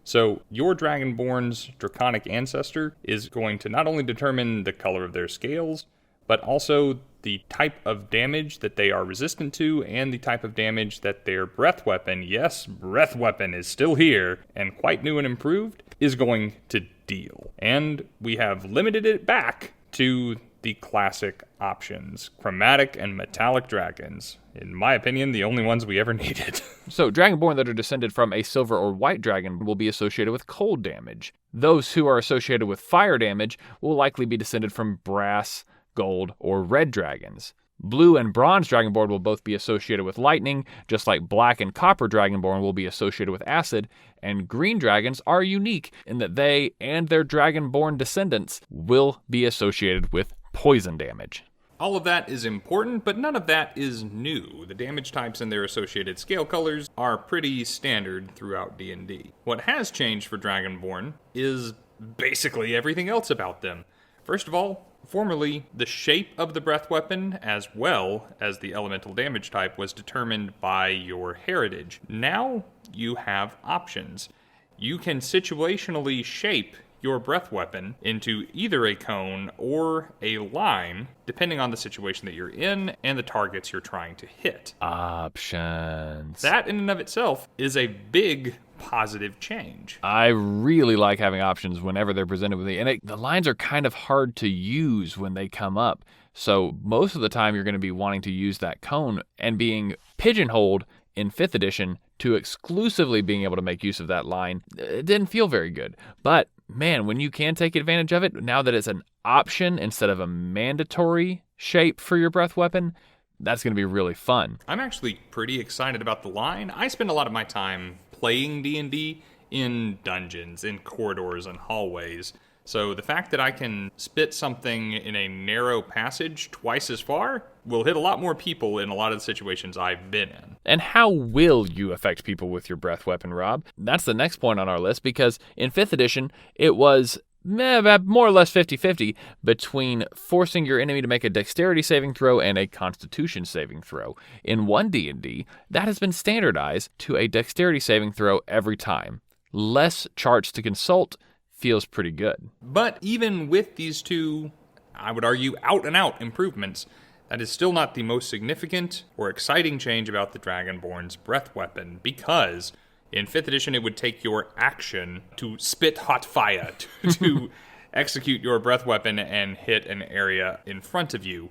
So your Dragonborn's draconic ancestor is going to not only determine the color of their scales, but also the type of damage that they are resistant to and the type of damage that their breath weapon, yes, breath weapon is still here and quite new and improved, is going to deal. And we have limited it back to the classic options, chromatic and metallic dragons. In my opinion, the only ones we ever needed. So, Dragonborn that are descended from a silver or white dragon will be associated with cold damage. Those who are associated with fire damage will likely be descended from brass, gold, or red dragons. Blue and bronze Dragonborn will both be associated with lightning, just like black and copper Dragonborn will be associated with acid, and green dragons are unique in that they and their Dragonborn descendants will be associated with poison damage. All of that is important, but none of that is new. The damage types and their associated scale colors are pretty standard throughout D&D. What has changed for Dragonborn is basically everything else about them. First of all, formerly, the shape of the breath weapon, as well as the elemental damage type, was determined by your heritage. Now, you have options. You can situationally shape your breath weapon into either a cone or a line, depending on the situation that you're in and the targets you're trying to hit. Options. That in and of itself is a big positive change. I really like having options whenever they're presented with me. And the lines are kind of hard to use when they come up. So most of the time you're going to be wanting to use that cone and being pigeonholed in 5th edition to exclusively being able to make use of that line. It didn't feel very good. But man, when you can take advantage of it, now that it's an option instead of a mandatory shape for your breath weapon, that's going to be really fun. I'm actually pretty excited about the line. I spend a lot of my time playing D&D in dungeons, in corridors, and hallways. So the fact that I can spit something in a narrow passage twice as far will hit a lot more people in a lot of the situations I've been in. And how will you affect people with your breath weapon, Rob? That's the next point on our list, because in 5th edition, it was more or less 50-50 between forcing your enemy to make a dexterity saving throw and a constitution saving throw. In 1D&D, that has been standardized to a dexterity saving throw every time. Less charts to consult feels pretty good. But even with these two, I would argue, out-and-out improvements, that is still not the most significant or exciting change about the Dragonborn's breath weapon, because in 5th edition it would take your action to spit hot fire, to execute your breath weapon and hit an area in front of you.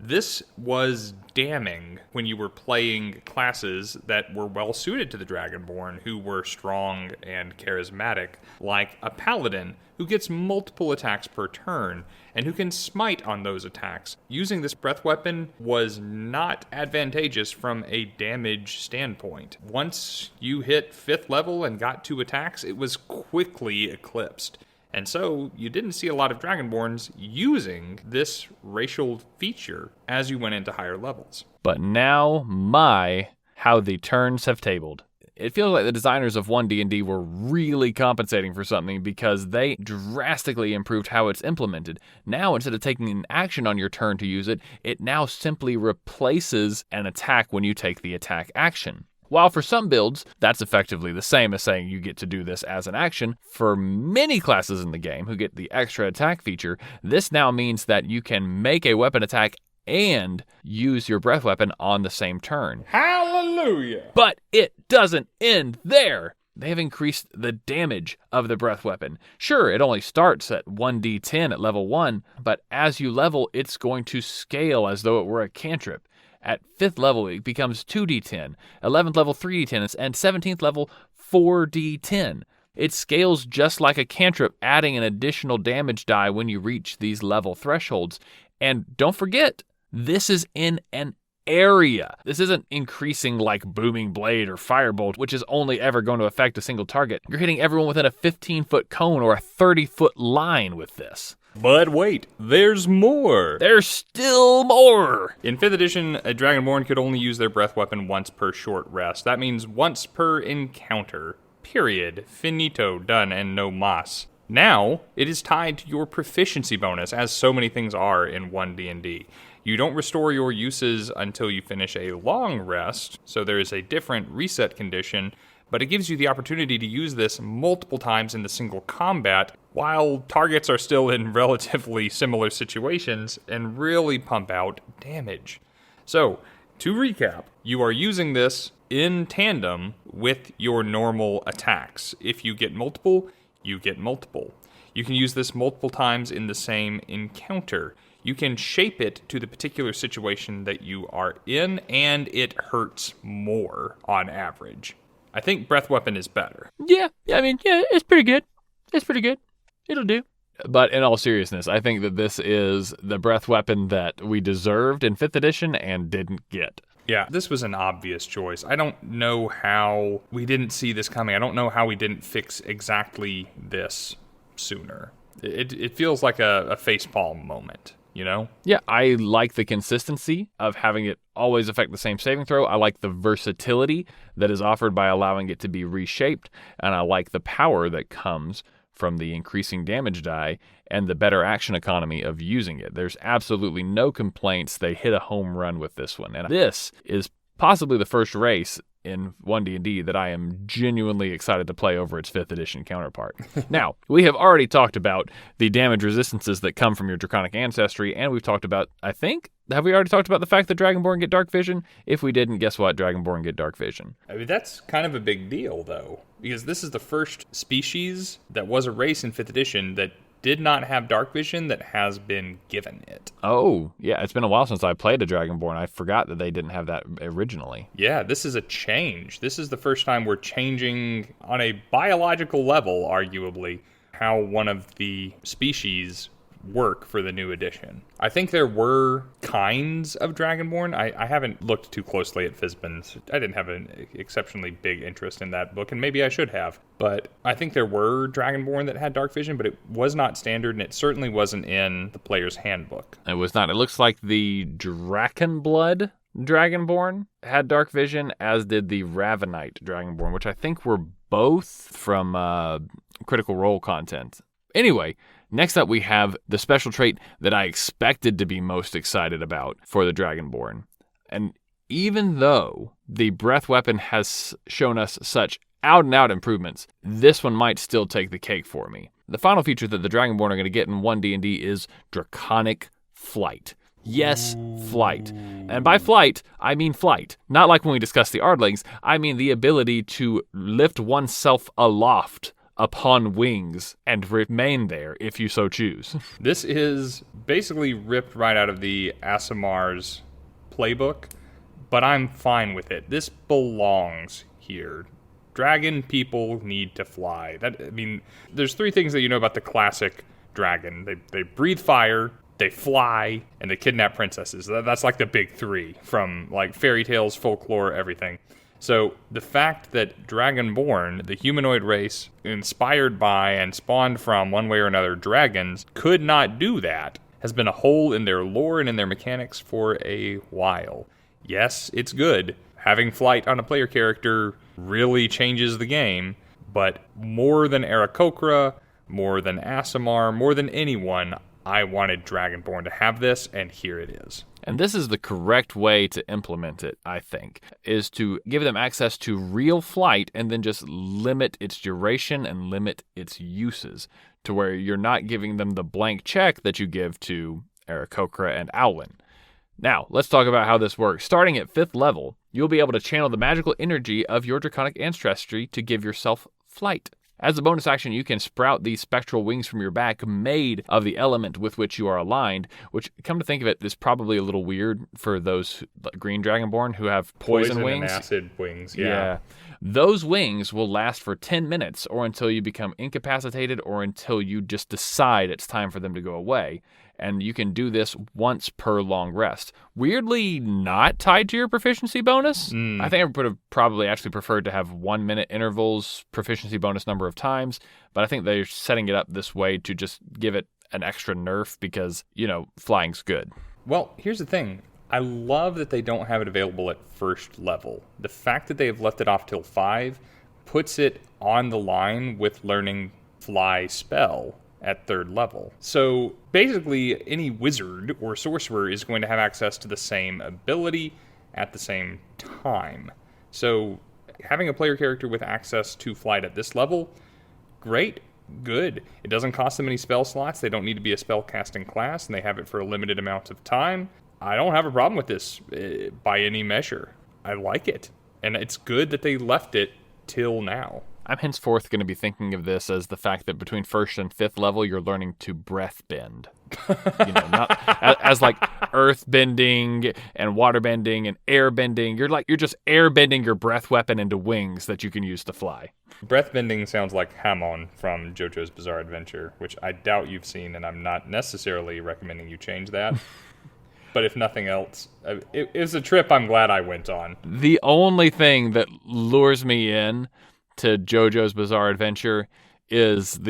This was damning when you were playing classes that were well suited to the Dragonborn, who were strong and charismatic, like a paladin who gets multiple attacks per turn and who can smite on those attacks. Using this breath weapon was not advantageous from a damage standpoint. Once you hit 5th level and got 2 attacks, it was quickly eclipsed. And so you didn't see a lot of Dragonborns using this racial feature as you went into higher levels. But now, how the turns have tabled. It feels like the designers of 1D&D were really compensating for something, because they drastically improved how it's implemented. Now, instead of taking an action on your turn to use it, it now simply replaces an attack when you take the attack action. While for some builds, that's effectively the same as saying you get to do this as an action, for many classes in the game who get the extra attack feature, this now means that you can make a weapon attack and use your breath weapon on the same turn. Hallelujah! But it doesn't end there. They have increased the damage of the breath weapon. Sure, it only starts at 1d10 at level 1, but as you level, it's going to scale as though it were a cantrip. At 5th level, it becomes 2d10, 11th level 3d10, and 17th level 4d10. It scales just like a cantrip, adding an additional damage die when you reach these level thresholds. And don't forget, this is in an area. This isn't increasing like Booming Blade or Firebolt, which is only ever going to affect a single target. You're hitting everyone within a 15-foot cone or a 30-foot line with this. But wait, there's more! There's still more! In 5th edition, a Dragonborn could only use their breath weapon once per short rest. That means once per encounter. Period. Finito. Done. And no mas. Now, it is tied to your proficiency bonus, as so many things are in 1D&D. You don't restore your uses until you finish a long rest, so there is a different reset condition, but it gives you the opportunity to use this multiple times in the single combat while targets are still in relatively similar situations and really pump out damage. So, to recap, you are using this in tandem with your normal attacks. If you get multiple, you get multiple. You can use this multiple times in the same encounter. You can shape it to the particular situation that you are in, and it hurts more on average. I think Breath Weapon is better. Yeah, it's pretty good. It's pretty good. It'll do. But in all seriousness, I think that this is the Breath Weapon that we deserved in 5th edition and didn't get. Yeah, this was an obvious choice. I don't know how we didn't see this coming. I don't know how we didn't fix exactly this sooner. It feels like a facepalm moment, you know? Yeah, I like the consistency of having it always affect the same saving throw. I like the versatility that is offered by allowing it to be reshaped, and I like the power that comes from the increasing damage die and the better action economy of using it. There's absolutely no complaints. They hit a home run with this one. And this is possibly the first race in One D&D that I am genuinely excited to play over its 5th edition counterpart. Now, we have already talked about the damage resistances that come from your Draconic ancestry, and we've talked about, have we already talked about the fact that Dragonborn get Dark Vision? If we didn't, guess what? Dragonborn get Dark Vision. I mean, that's kind of a big deal, though, because this is the first species that was a race in 5th edition that did not have Dark Vision that has been given it. Oh, yeah, it's been a while since I played a Dragonborn. I forgot that they didn't have that originally. Yeah, this is a change. This is the first time we're changing on a biological level, arguably, how one of the species work for the new edition. I think there were kinds of Dragonborn. I haven't looked too closely at Fizban's. I didn't have an exceptionally big interest in that book, and maybe I should have. But I think there were Dragonborn that had Dark Vision, but it was not standard, and it certainly wasn't in the player's handbook. It was not. It looks like the Drakenblood Dragonborn had Dark Vision, as did the Ravenite Dragonborn, which I think were both from Critical Role content. Anyway, next up we have the special trait that I expected to be most excited about for the Dragonborn. And even though the Breath Weapon has shown us such out-and-out improvements, this one might still take the cake for me. The final feature that the Dragonborn are going to get in One D&D is Draconic Flight. Yes, flight. And by flight, I mean flight. Not like when we discussed the Ardlings. I mean the ability to lift oneself aloft upon wings and remain there if you so choose. This is basically ripped right out of the Asimar's playbook, but I'm fine with it. This belongs here. Dragon people need to fly. There's 3 things that you know about the classic dragon. They breathe fire, they fly, and they kidnap princesses. That's like the big 3 from like fairy tales, folklore, everything. So the fact that Dragonborn, the humanoid race inspired by and spawned from one way or another dragons, could not do that has been a hole in their lore and in their mechanics for a while. Yes, it's good. Having flight on a player character really changes the game, but more than Aarakocra, more than Aasimar, more than anyone, I wanted Dragonborn to have this, and here it is. And this is the correct way to implement it, I think, is to give them access to real flight and then just limit its duration and limit its uses to where you're not giving them the blank check that you give to Aarakocra and Owlin. Now, let's talk about how this works. Starting at 5th level, you'll be able to channel the magical energy of your Draconic ancestry to give yourself flight. As a bonus action, you can sprout these spectral wings from your back made of the element with which you are aligned, which, come to think of it, is probably a little weird for those green Dragonborn who have poison wings. And acid wings, yeah. Those wings will last for 10 minutes or until you become incapacitated or until you just decide it's time for them to go away. And you can do this once per long rest. Weirdly not tied to your proficiency bonus. I think I would have probably actually preferred to have 1 minute intervals, proficiency bonus number of times, but I think they're setting it up this way to just give it an extra nerf because, flying's good. Well, here's the thing. I love that they don't have it available at 1st level. The fact that they have left it off till 5 puts it on the line with learning fly spell at 3rd level. So basically, any wizard or sorcerer is going to have access to the same ability at the same time. So having a player character with access to flight at this level, great, good. It doesn't cost them any spell slots. They don't need to be a spell casting class, and they have it for a limited amount of time. I don't have a problem with this by any measure. I like it. And it's good that they left it till now. I'm henceforth going to be thinking of this as the fact that between 1st and 5th level, you're learning to breath bend. Not as like earth bending and water bending and air bending. You're just air bending your breath weapon into wings that you can use to fly. Breath bending sounds like Hamon from JoJo's Bizarre Adventure, which I doubt you've seen, and I'm not necessarily recommending you change that. But if nothing else, it was a trip I'm glad I went on. The only thing that lures me in to JoJo's Bizarre Adventure is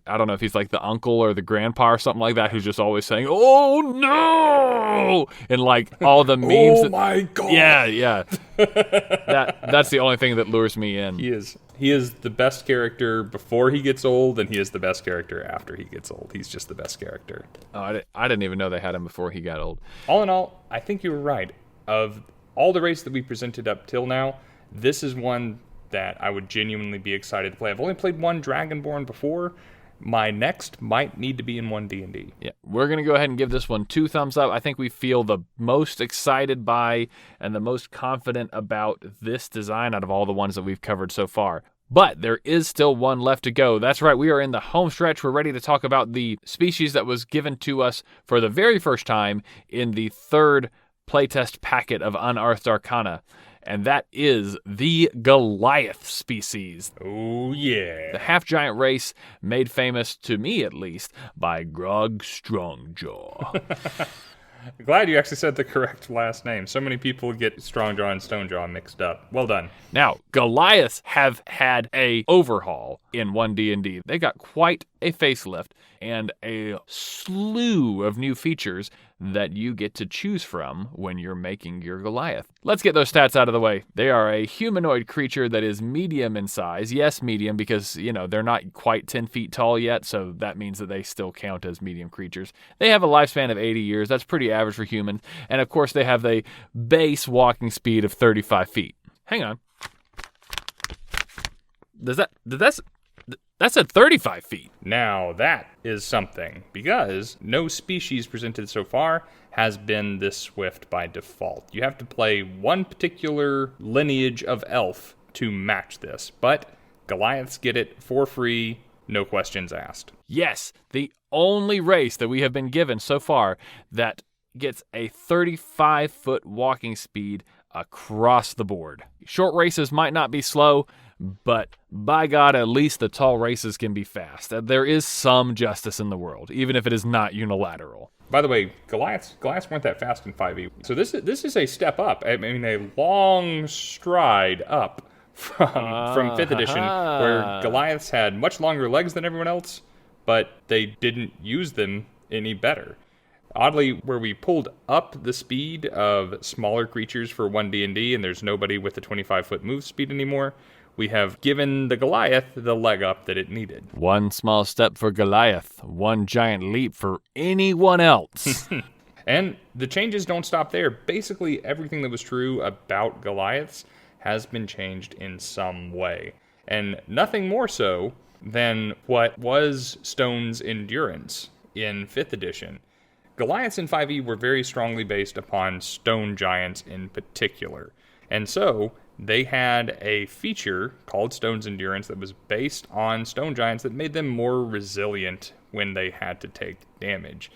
I don't know if he's like the uncle or the grandpa or something like that who's just always saying, "Oh no!" and like all the memes. Oh my god! Yeah. That's the only thing that lures me in. He is the best character before he gets old, and he is the best character after he gets old. He's just the best character. Oh, I didn't even know they had him before he got old. All in all, I think you were right. Of all the races that we presented up till now, this is one that I would genuinely be excited to play. I've only played one Dragonborn before. My next might need to be in One D&D. Yeah, we're going to go ahead and give this one 2 thumbs up. I think we feel the most excited by and the most confident about this design out of all the ones that we've covered so far. But there is still one left to go. That's right, we are in the home stretch. We're ready to talk about the species that was given to us for the very first time in the 3rd playtest packet of Unearthed Arcana. And that is the Goliath species. Oh, yeah. The half-giant race made famous, to me at least, by Grog Strongjaw. Glad you actually said the correct last name. So many people get Strongjaw and Stonejaw mixed up. Well done. Now, Goliaths have had a overhaul in 1D&D. They got quite a facelift and a slew of new features that you get to choose from when you're making your Goliath. Let's get those stats out of the way. They are a humanoid creature that is medium in size. Yes, medium, because, they're not quite 10 feet tall yet, so that means that they still count as medium creatures. They have a lifespan of 80 years. That's pretty average for humans. And, of course, they have a base walking speed of 35 feet. Hang on. That's at 35 feet. Now that is something, because no species presented so far has been this swift by default. You have to play one particular lineage of elf to match this, but Goliaths get it for free, no questions asked. Yes, the only race that we have been given so far that gets a 35-foot walking speed across the board. Short races might not be slow, but by God, at least the tall races can be fast. There is some justice in the world, even if it is not unilateral. By the way, Goliaths weren't that fast in 5e. So this is a step up. I mean, a long stride up from 5th edition, where Goliaths had much longer legs than everyone else, but they didn't use them any better. Oddly, where we pulled up the speed of smaller creatures for 1D&D, and there's nobody with a 25-foot move speed anymore, we have given the Goliath the leg up that it needed. One small step for Goliath, one giant leap for anyone else. And the changes don't stop there. Basically, everything that was true about Goliaths has been changed in some way. And nothing more so than what was Stone's endurance in 5th edition. Goliaths in 5e were very strongly based upon stone giants in particular. And so they had a feature called Stone's Endurance that was based on stone giants that made them more resilient when they had to take damage.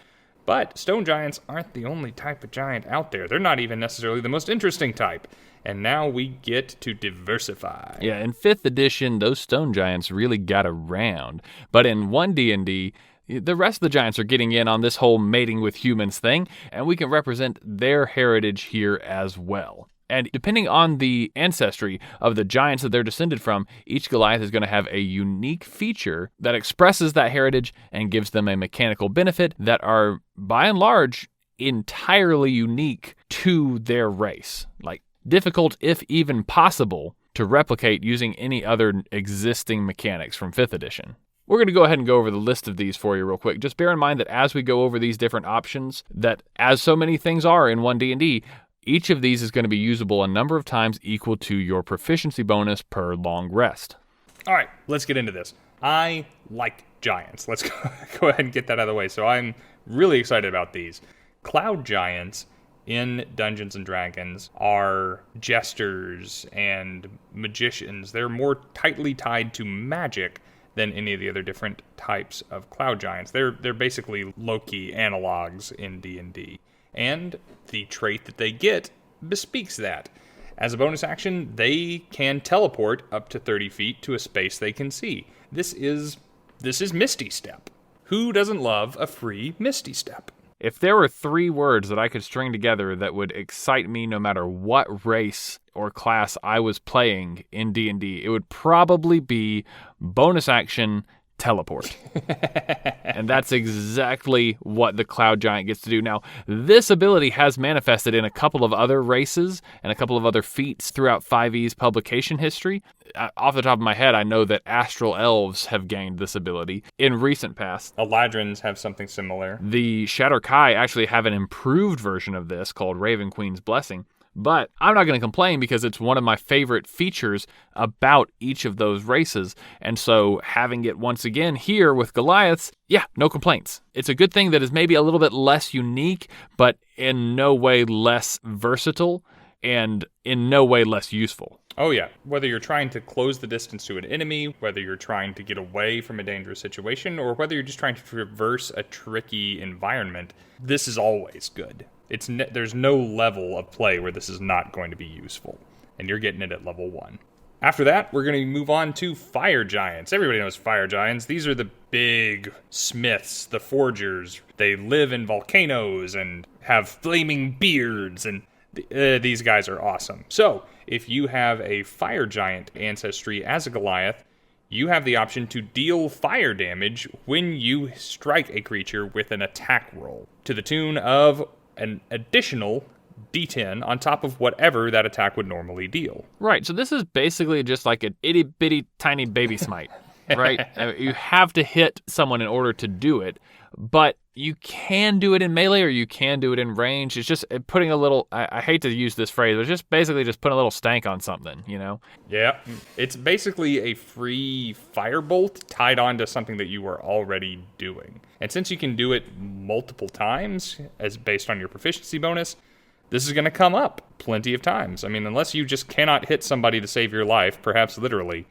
But stone giants aren't the only type of giant out there. They're not even necessarily the most interesting type. And now we get to diversify. Yeah, in 5th edition, those stone giants really got around. But in 1D&D, the rest of the giants are getting in on this whole mating with humans thing, and we can represent their heritage here as well. And depending on the ancestry of the giants that they're descended from, each Goliath is going to have a unique feature that expresses that heritage and gives them a mechanical benefit that are, by and large, entirely unique to their race. Like, difficult, if even possible, to replicate using any other existing mechanics from 5th edition. We're going to go ahead and go over the list of these for you real quick. Just bear in mind that as we go over these different options, that as so many things are in 1D&D, each of these is going to be usable a number of times equal to your proficiency bonus per long rest. All right, let's get into this. I like giants. Let's go ahead and get that out of the way. So I'm really excited about these. Cloud giants in Dungeons and Dragons are jesters and magicians. They're more tightly tied to magic than any of the other different types of cloud giants. They're basically Loki analogs in D&D. And the trait that they get bespeaks that. As a bonus action, they can teleport up to 30 feet to a space they can see. This is Misty Step. Who doesn't love a free Misty Step? If there were 3 words that I could string together that would excite me no matter what race or class I was playing in D&D, it would probably be bonus action teleport. And that's exactly what the Cloud Giant gets to do. Now, this ability has manifested in a couple of other races and a couple of other feats throughout 5e's publication history. Off the top of my head, I know that Astral Elves have gained this ability in recent past. Eladrins have something similar. The Shatter Kai actually have an improved version of this called Raven Queen's Blessing. But I'm not going to complain because it's one of my favorite features about each of those races. And so having it once again here with Goliaths, yeah, no complaints. It's a good thing that is maybe a little bit less unique, but in no way less versatile and in no way less useful. Oh yeah, whether you're trying to close the distance to an enemy, whether you're trying to get away from a dangerous situation, or whether you're just trying to traverse a tricky environment, this is always good. There's no level of play where this is not going to be useful, and you're getting it at level 1. After that, we're going to move on to fire giants. Everybody knows fire giants. These are the big smiths, the forgers. They live in volcanoes and have flaming beards, and these guys are awesome. So, if you have a fire giant ancestry as a Goliath, you have the option to deal fire damage when you strike a creature with an attack roll, to the tune of an additional D10 on top of whatever that attack would normally deal. Right, so this is basically just like an itty-bitty tiny baby smite, right? You have to hit someone in order to do it, but you can do it in melee or you can do it in range. It's just putting a little, I hate to use this phrase, but it's just basically just putting a little stank on something, you know? Yeah, it's basically a free firebolt tied onto something that you were already doing. And since you can do it multiple times, as based on your proficiency bonus, this is going to come up plenty of times. I mean, unless you just cannot hit somebody to save your life, perhaps literally,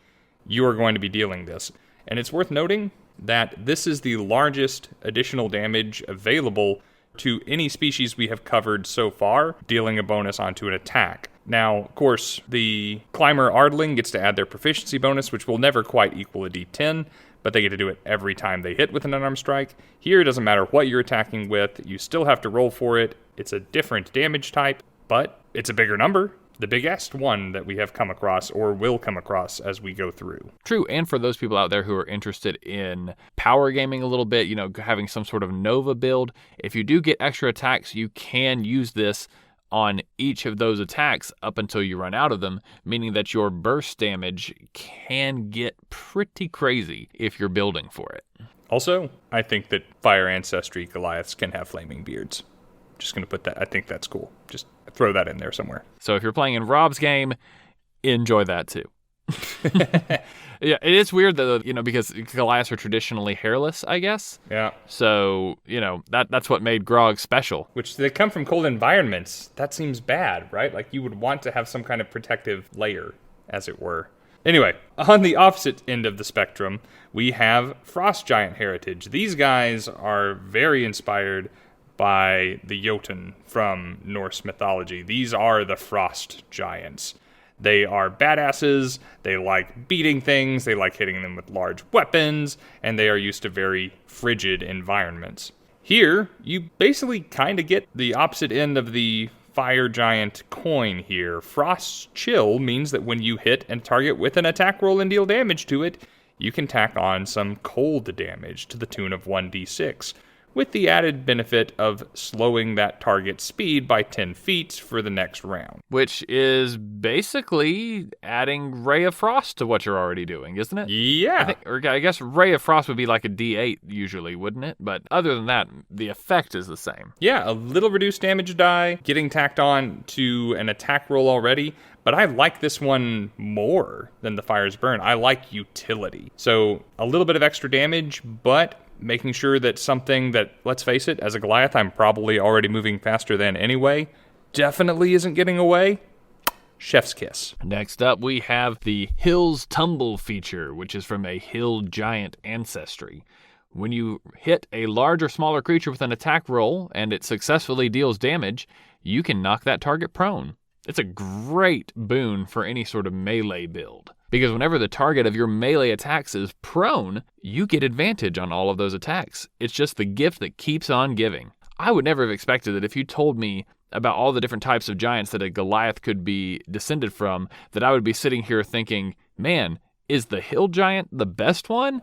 you are going to be dealing this. And it's worth noting that this is the largest additional damage available to any species we have covered so far, dealing a bonus onto an attack. Now, of course, the Climber Ardling gets to add their proficiency bonus, which will never quite equal a D10, but they get to do it every time they hit with an unarmed strike. Here, it doesn't matter what you're attacking with, you still have to roll for it. It's a different damage type, but it's a bigger number. The biggest one that we have come across or will come across as we go through. True, and for those people out there who are interested in power gaming a little bit, having some sort of Nova build, if you do get extra attacks, you can use this on each of those attacks up until you run out of them, meaning that your burst damage can get pretty crazy if you're building for it. Also, I think that Fire Ancestry Goliaths can have flaming beards. Just going to put that, I think that's cool. Just throw that in there somewhere. So if you're playing in Rob's game, enjoy that too. Yeah, it is weird though, because Goliaths are traditionally hairless, I guess. Yeah. So, that's what made Grog special. Which they come from cold environments. That seems bad, right? Like you would want to have some kind of protective layer, as it were. Anyway, on the opposite end of the spectrum, we have Frost Giant heritage. These guys are very inspired by the Jotun from Norse mythology. These are the Frost Giants. They are badasses, they like beating things, they like hitting them with large weapons, and they are used to very frigid environments. Here, you basically kind of get the opposite end of the Fire Giant coin here. Frost's Chill means that when you hit a target with an attack roll and deal damage to it, you can tack on some cold damage to the tune of 1d6. With the added benefit of slowing that target's speed by 10 feet for the next round. Which is basically adding Ray of Frost to what you're already doing, isn't it? Yeah. I guess Ray of Frost would be like a D8 usually, wouldn't it? But other than that, the effect is the same. Yeah, a little reduced damage die, getting tacked on to an attack roll already. But I like this one more than the Fire's Burn. I like utility. So a little bit of extra damage, but making sure that something that, let's face it, as a Goliath, I'm probably already moving faster than anyway, definitely isn't getting away. Chef's kiss. Next up, we have the Hills Tumble feature, which is from a hill giant ancestry. When you hit a large or smaller creature with an attack roll and it successfully deals damage, you can knock that target prone. It's a great boon for any sort of melee build, because whenever the target of your melee attacks is prone, you get advantage on all of those attacks. It's just the gift that keeps on giving. I would never have expected that if you told me about all the different types of giants that a Goliath could be descended from, that I would be sitting here thinking, man, is the hill giant the best one?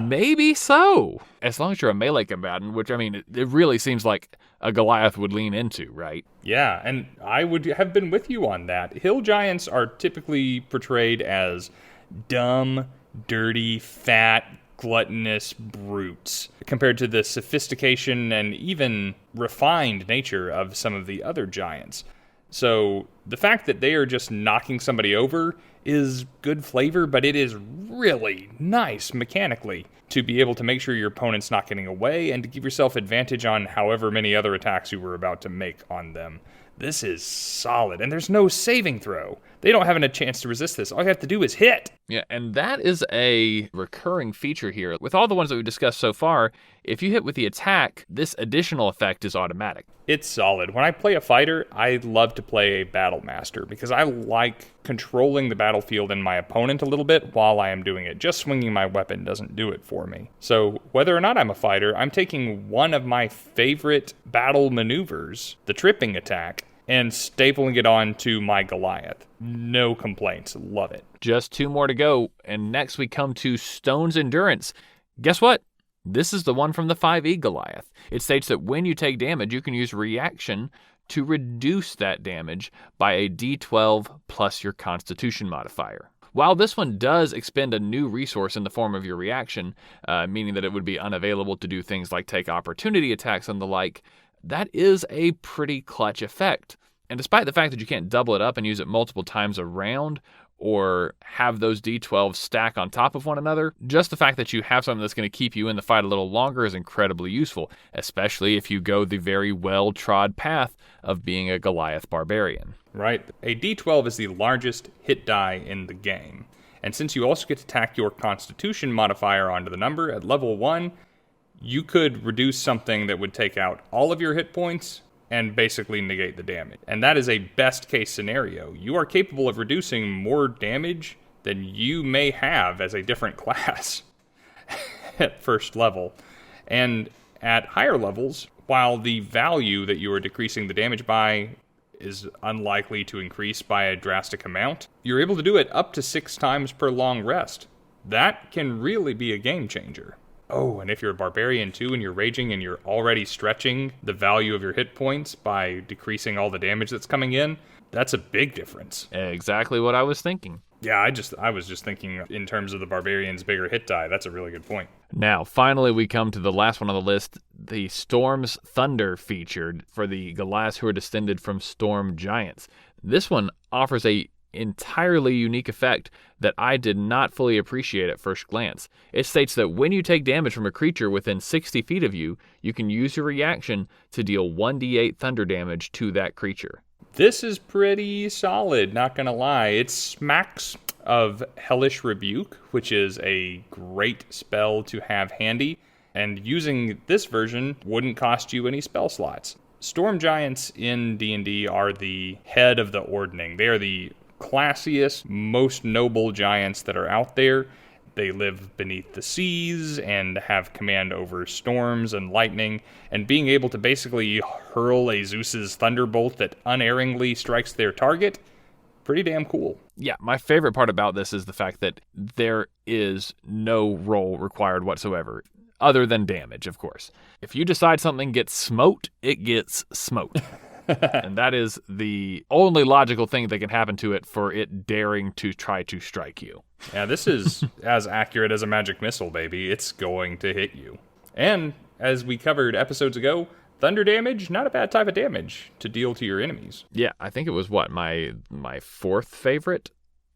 Maybe so. As long as you're a melee combatant, which, I mean, it really seems like a Goliath would lean into, right? Yeah, and I would have been with you on that. Hill giants are typically portrayed as dumb, dirty, fat, gluttonous brutes compared to the sophistication and even refined nature of some of the other giants. So the fact that they are just knocking somebody over is good flavor, but it is really nice mechanically to be able to make sure your opponent's not getting away and to give yourself advantage on however many other attacks you were about to make on them. This is solid, and there's no saving throw. They don't have a chance to resist this. All you have to do is hit. Yeah, and that is a recurring feature here. With all the ones that we've discussed so far, if you hit with the attack, this additional effect is automatic. It's solid. When I play a fighter, I love to play a battle master because I like controlling the battlefield and my opponent a little bit while I am doing it. Just swinging my weapon doesn't do it for me. So whether or not I'm a fighter, I'm taking one of my favorite battle maneuvers, the tripping attack, and stapling it on to my Goliath. No complaints. Love it. Just 2 more to go, and next we come to Stone's Endurance. Guess what? This is the one from the 5e Goliath. It states that when you take damage, you can use reaction to reduce that damage by a d12 plus your Constitution modifier. While this one does expend a new resource in the form of your reaction, meaning that it would be unavailable to do things like take opportunity attacks and the like, that is a pretty clutch effect. And despite the fact that you can't double it up and use it multiple times around or have those d12s stack on top of one another, just the fact that you have something that's going to keep you in the fight a little longer is incredibly useful, especially if you go the very well-trod path of being a Goliath barbarian. Right. A d12 is the largest hit die in the game. And since you also get to tack your Constitution modifier onto the number at level 1, you could reduce something that would take out all of your hit points and basically negate the damage. And that is a best case scenario. You are capable of reducing more damage than you may have as a different class at first level. And at higher levels, while the value that you are decreasing the damage by is unlikely to increase by a drastic amount, you're able to do it up to 6 times per long rest. That can really be a game changer. Oh, and if you're a barbarian too and you're raging and you're already stretching the value of your hit points by decreasing all the damage that's coming in, that's a big difference. Exactly what I was thinking. Yeah, I was just thinking in terms of the barbarian's bigger hit die. That's a really good point. Now, finally, we come to the last one on the list, the Storm's Thunder featured for the Goliaths who are descended from Storm Giants. This one offers a entirely unique effect that I did not fully appreciate at first glance. It states that when you take damage from a creature within 60 feet of you, you can use your reaction to deal 1d8 thunder damage to that creature. This is pretty solid, not gonna lie. It smacks of Hellish Rebuke, which is a great spell to have handy, and using this version wouldn't cost you any spell slots. Storm Giants in D&D are the head of the ordning. They are the classiest, most noble giants that are out there. They live beneath the seas and have command over storms and lightning, and being able to basically hurl a Zeus's thunderbolt that unerringly strikes their target, pretty damn cool. Yeah, my favorite part about this is the fact that there is no roll required whatsoever, other than damage, of course. If you decide something gets smote, it gets smote. And that is the only logical thing that can happen to it for it daring to try to strike you. Yeah, this is as accurate as a magic missile, baby. It's going to hit you. And as we covered episodes ago, thunder damage, not a bad type of damage to deal to your enemies. Yeah, I think it was my 4th favorite,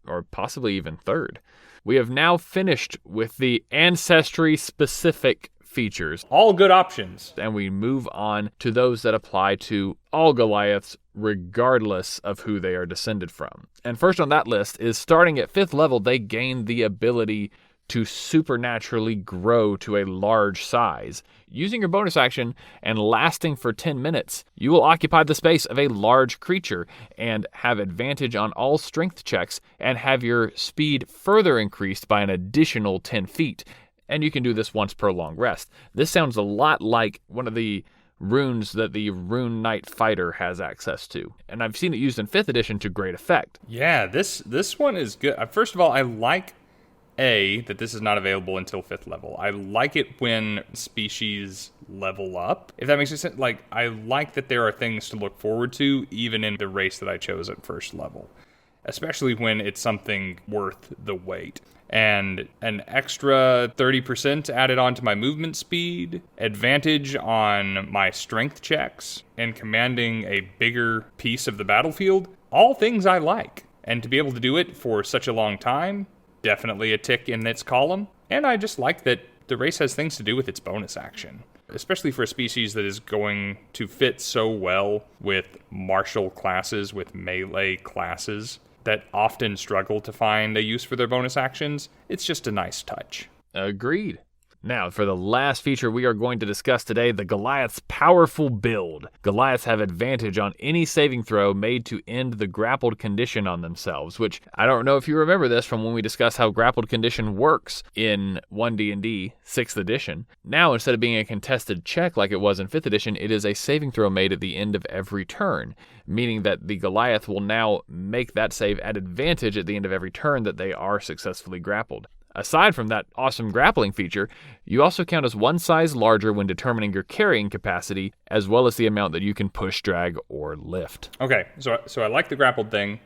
or possibly even 3rd. We have now finished with the Ancestry-specific features. All good options. And we move on to those that apply to all Goliaths, regardless of who they are descended from. And first on that list is, starting at 5th level, they gain the ability to supernaturally grow to a large size. Using your bonus action and lasting for 10 minutes, you will occupy the space of a large creature and have advantage on all strength checks and have your speed further increased by an additional 10 feet. And you can do this once per long rest. This sounds a lot like one of the runes that the Rune Knight Fighter has access to. And I've seen it used in 5th edition to great effect. Yeah, this one is good. First of all, I like that this is not available until 5th level. I like it when species level up, if that makes sense. Like, I like that there are things to look forward to, even in the race that I chose at 1st level, especially when it's something worth the wait. And an extra 30% added on to my movement speed, advantage on my strength checks, and commanding a bigger piece of the battlefield, all things I like. And to be able to do it for such a long time, definitely a tick in its column. And I just like that the race has things to do with its bonus action, especially for a species that is going to fit so well with martial classes, with melee classes that often struggle to find a use for their bonus actions. It's just a nice touch. Agreed. Now, for the last feature we are going to discuss today, the Goliath's powerful build. Goliaths have advantage on any saving throw made to end the grappled condition on themselves, which I don't know if you remember this from when we discussed how grappled condition works in One D&D 6th edition. Now, instead of being a contested check like it was in 5th edition, it is a saving throw made at the end of every turn, meaning that the Goliath will now make that save at advantage at the end of every turn that they are successfully grappled. Aside from that awesome grappling feature, you also count as one size larger when determining your carrying capacity, as well as the amount that you can push, drag, or lift. Okay, so I like the grappled thing.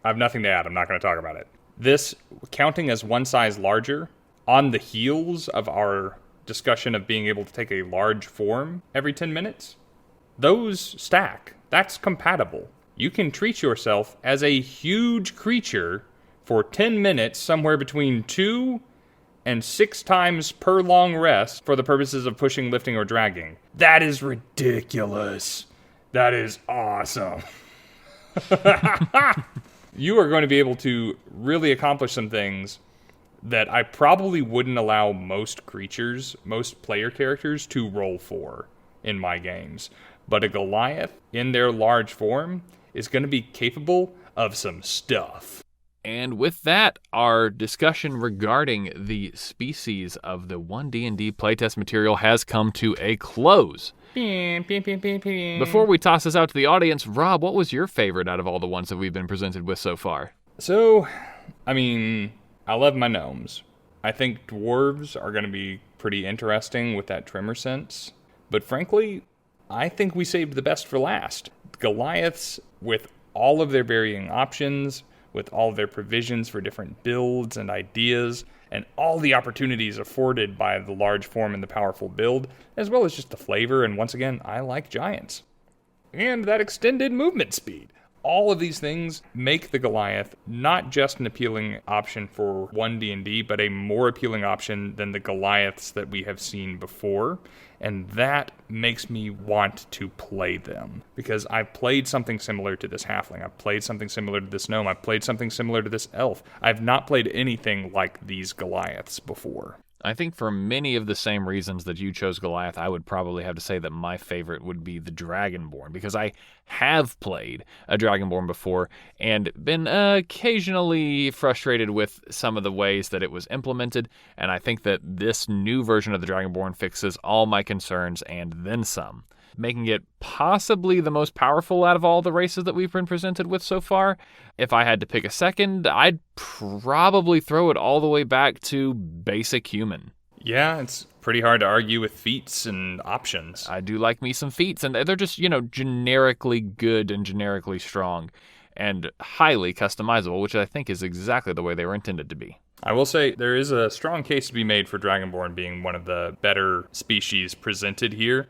I have nothing to add. I'm not going to talk about it. This, counting as one size larger, on the heels of our discussion of being able to take a large form every 10 minutes, those stack. That's compatible. You can treat yourself as a huge creature for 10 minutes, somewhere between 2 and 6 times per long rest for the purposes of pushing, lifting, or dragging. That is ridiculous. That is awesome. You are going to be able to really accomplish some things that I probably wouldn't allow most player characters to roll for in my games. But a Goliath, in their large form, is going to be capable of some stuff. And with that, our discussion regarding the species of the One D&D playtest material has come to a close. Before we toss this out to the audience, Rob, what was your favorite out of all the ones that we've been presented with so far? So, I love my gnomes. I think dwarves are going to be pretty interesting with that tremor sense. But frankly, I think we saved the best for last. Goliaths, with all of their varying options, with all of their provisions for different builds and ideas, and all the opportunities afforded by the large form and the powerful build, as well as just the flavor, and once again, I like giants. And that extended movement speed. All of these things make the Goliath not just an appealing option for One D&D, but a more appealing option than the Goliaths that we have seen before. And that makes me want to play them. Because I've played something similar to this Halfling. I've played something similar to this Gnome. I've played something similar to this Elf. I've not played anything like these Goliaths before. I think for many of the same reasons that you chose Goliath, I would probably have to say that my favorite would be the Dragonborn, because I have played a Dragonborn before and been occasionally frustrated with some of the ways that it was implemented, and I think that this new version of the Dragonborn fixes all my concerns and then some, making it possibly the most powerful out of all the races that we've been presented with so far. If I had to pick a second, I'd probably throw it all the way back to basic human. Yeah, it's pretty hard to argue with feats and options. I do like me some feats, and they're just, generically good and generically strong and highly customizable, which I think is exactly the way they were intended to be. I will say there is a strong case to be made for Dragonborn being one of the better species presented here.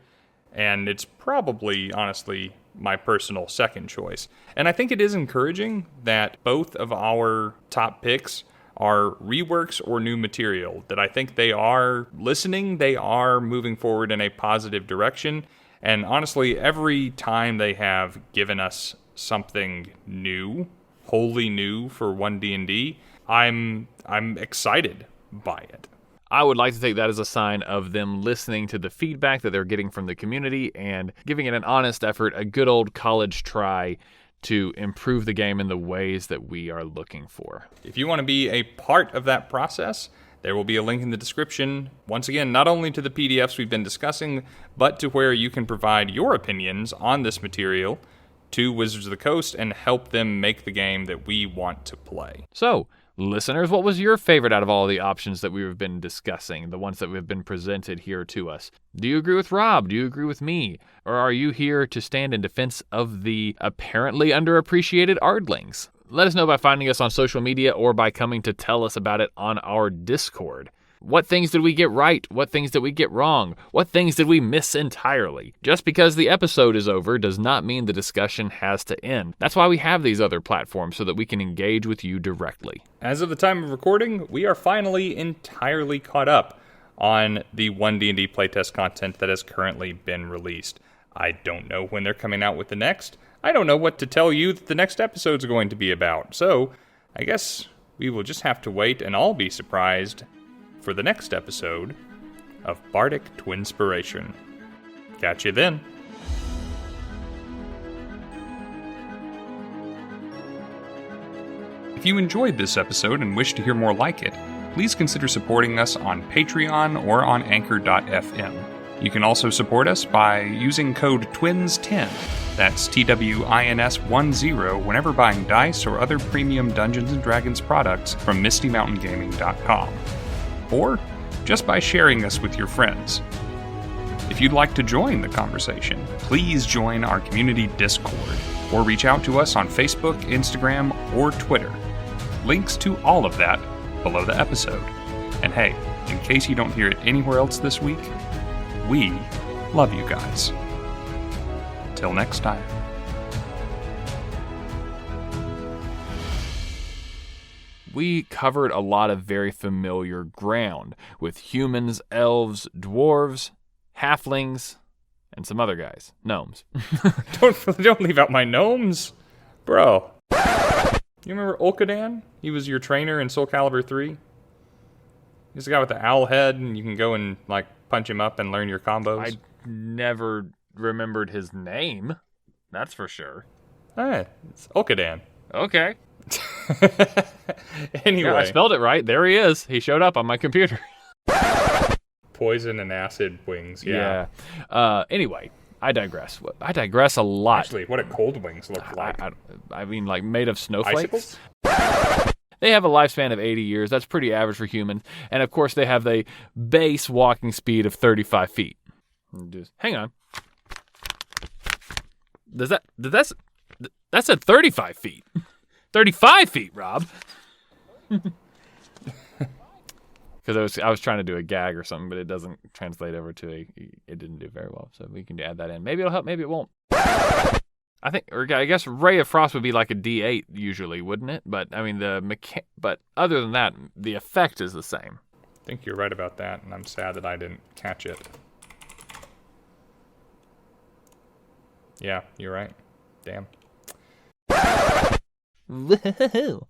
And it's probably, honestly, my personal second choice. And I think it is encouraging that both of our top picks are reworks or new material, that I think they are listening, they are moving forward in a positive direction. And honestly, every time they have given us something new, wholly new for One D&D, I'm excited by it. I would like to take that as a sign of them listening to the feedback that they're getting from the community and giving it an honest effort, a good old college try to improve the game in the ways that we are looking for. If you want to be a part of that process, there will be a link in the description, once again, not only to the PDFs we've been discussing, but to where you can provide your opinions on this material to Wizards of the Coast and help them make the game that we want to play. So, listeners, what was your favorite out of all the options that we've been discussing, the ones that have been presented here to us? Do you agree with Rob? Do you agree with me? Or are you here to stand in defense of the apparently underappreciated Ardlings? Let us know by finding us on social media or by coming to tell us about it on our Discord. What things did we get right? What things did we get wrong? What things did we miss entirely? Just because the episode is over does not mean the discussion has to end. That's why we have these other platforms, so that we can engage with you directly. As of the time of recording, we are finally entirely caught up on the One D&D playtest content that has currently been released. I don't know when they're coming out with the next. I don't know what to tell you that the next episode's going to be about. So, I guess we will just have to wait and all be surprised for the next episode of Bardic Twinspiration. Catch you then. If you enjoyed this episode and wish to hear more like it, please consider supporting us on Patreon or on Anchor.fm. You can also support us by using code TWINS10, that's TWINS10, whenever buying dice or other premium Dungeons & Dragons products from MistyMountainGaming.com. Or just by sharing us with your friends. If you'd like to join the conversation, please join our community Discord, or reach out to us on Facebook, Instagram, or Twitter. Links to all of that below the episode. And hey, in case you don't hear it anywhere else this week, we love you guys. Till next time. We covered a lot of very familiar ground with humans, elves, dwarves, halflings, and some other guys. Gnomes. Don't leave out my gnomes. Bro. You remember Olkadan? He was your trainer in Soul Calibur 3. He's the guy with the owl head, and you can go and punch him up and learn your combos. I never remembered his name. That's for sure. It's Olkadan. Okay. Anyway. Yeah, I spelled it right. There he is. He showed up on my computer. Poison and acid wings, yeah. Anyway, I digress. I digress a lot. Actually, what do cold wings look like? I mean, made of snowflakes. Icicles? They have a lifespan of 80 years. That's pretty average for humans. And of course, they have a base walking speed of 35 feet. Just hang on. That's at 35 feet. 35 feet, Rob. Because I was trying to do a gag or something, but it doesn't translate over to it didn't do very well. So we can add that in. Maybe it'll help, maybe it won't. I guess Ray of Frost would be like a D8 usually, wouldn't it? But I mean but other than that, the effect is the same. I think you're right about that, and I'm sad that I didn't catch it. Yeah, you're right. Damn. Woohoo!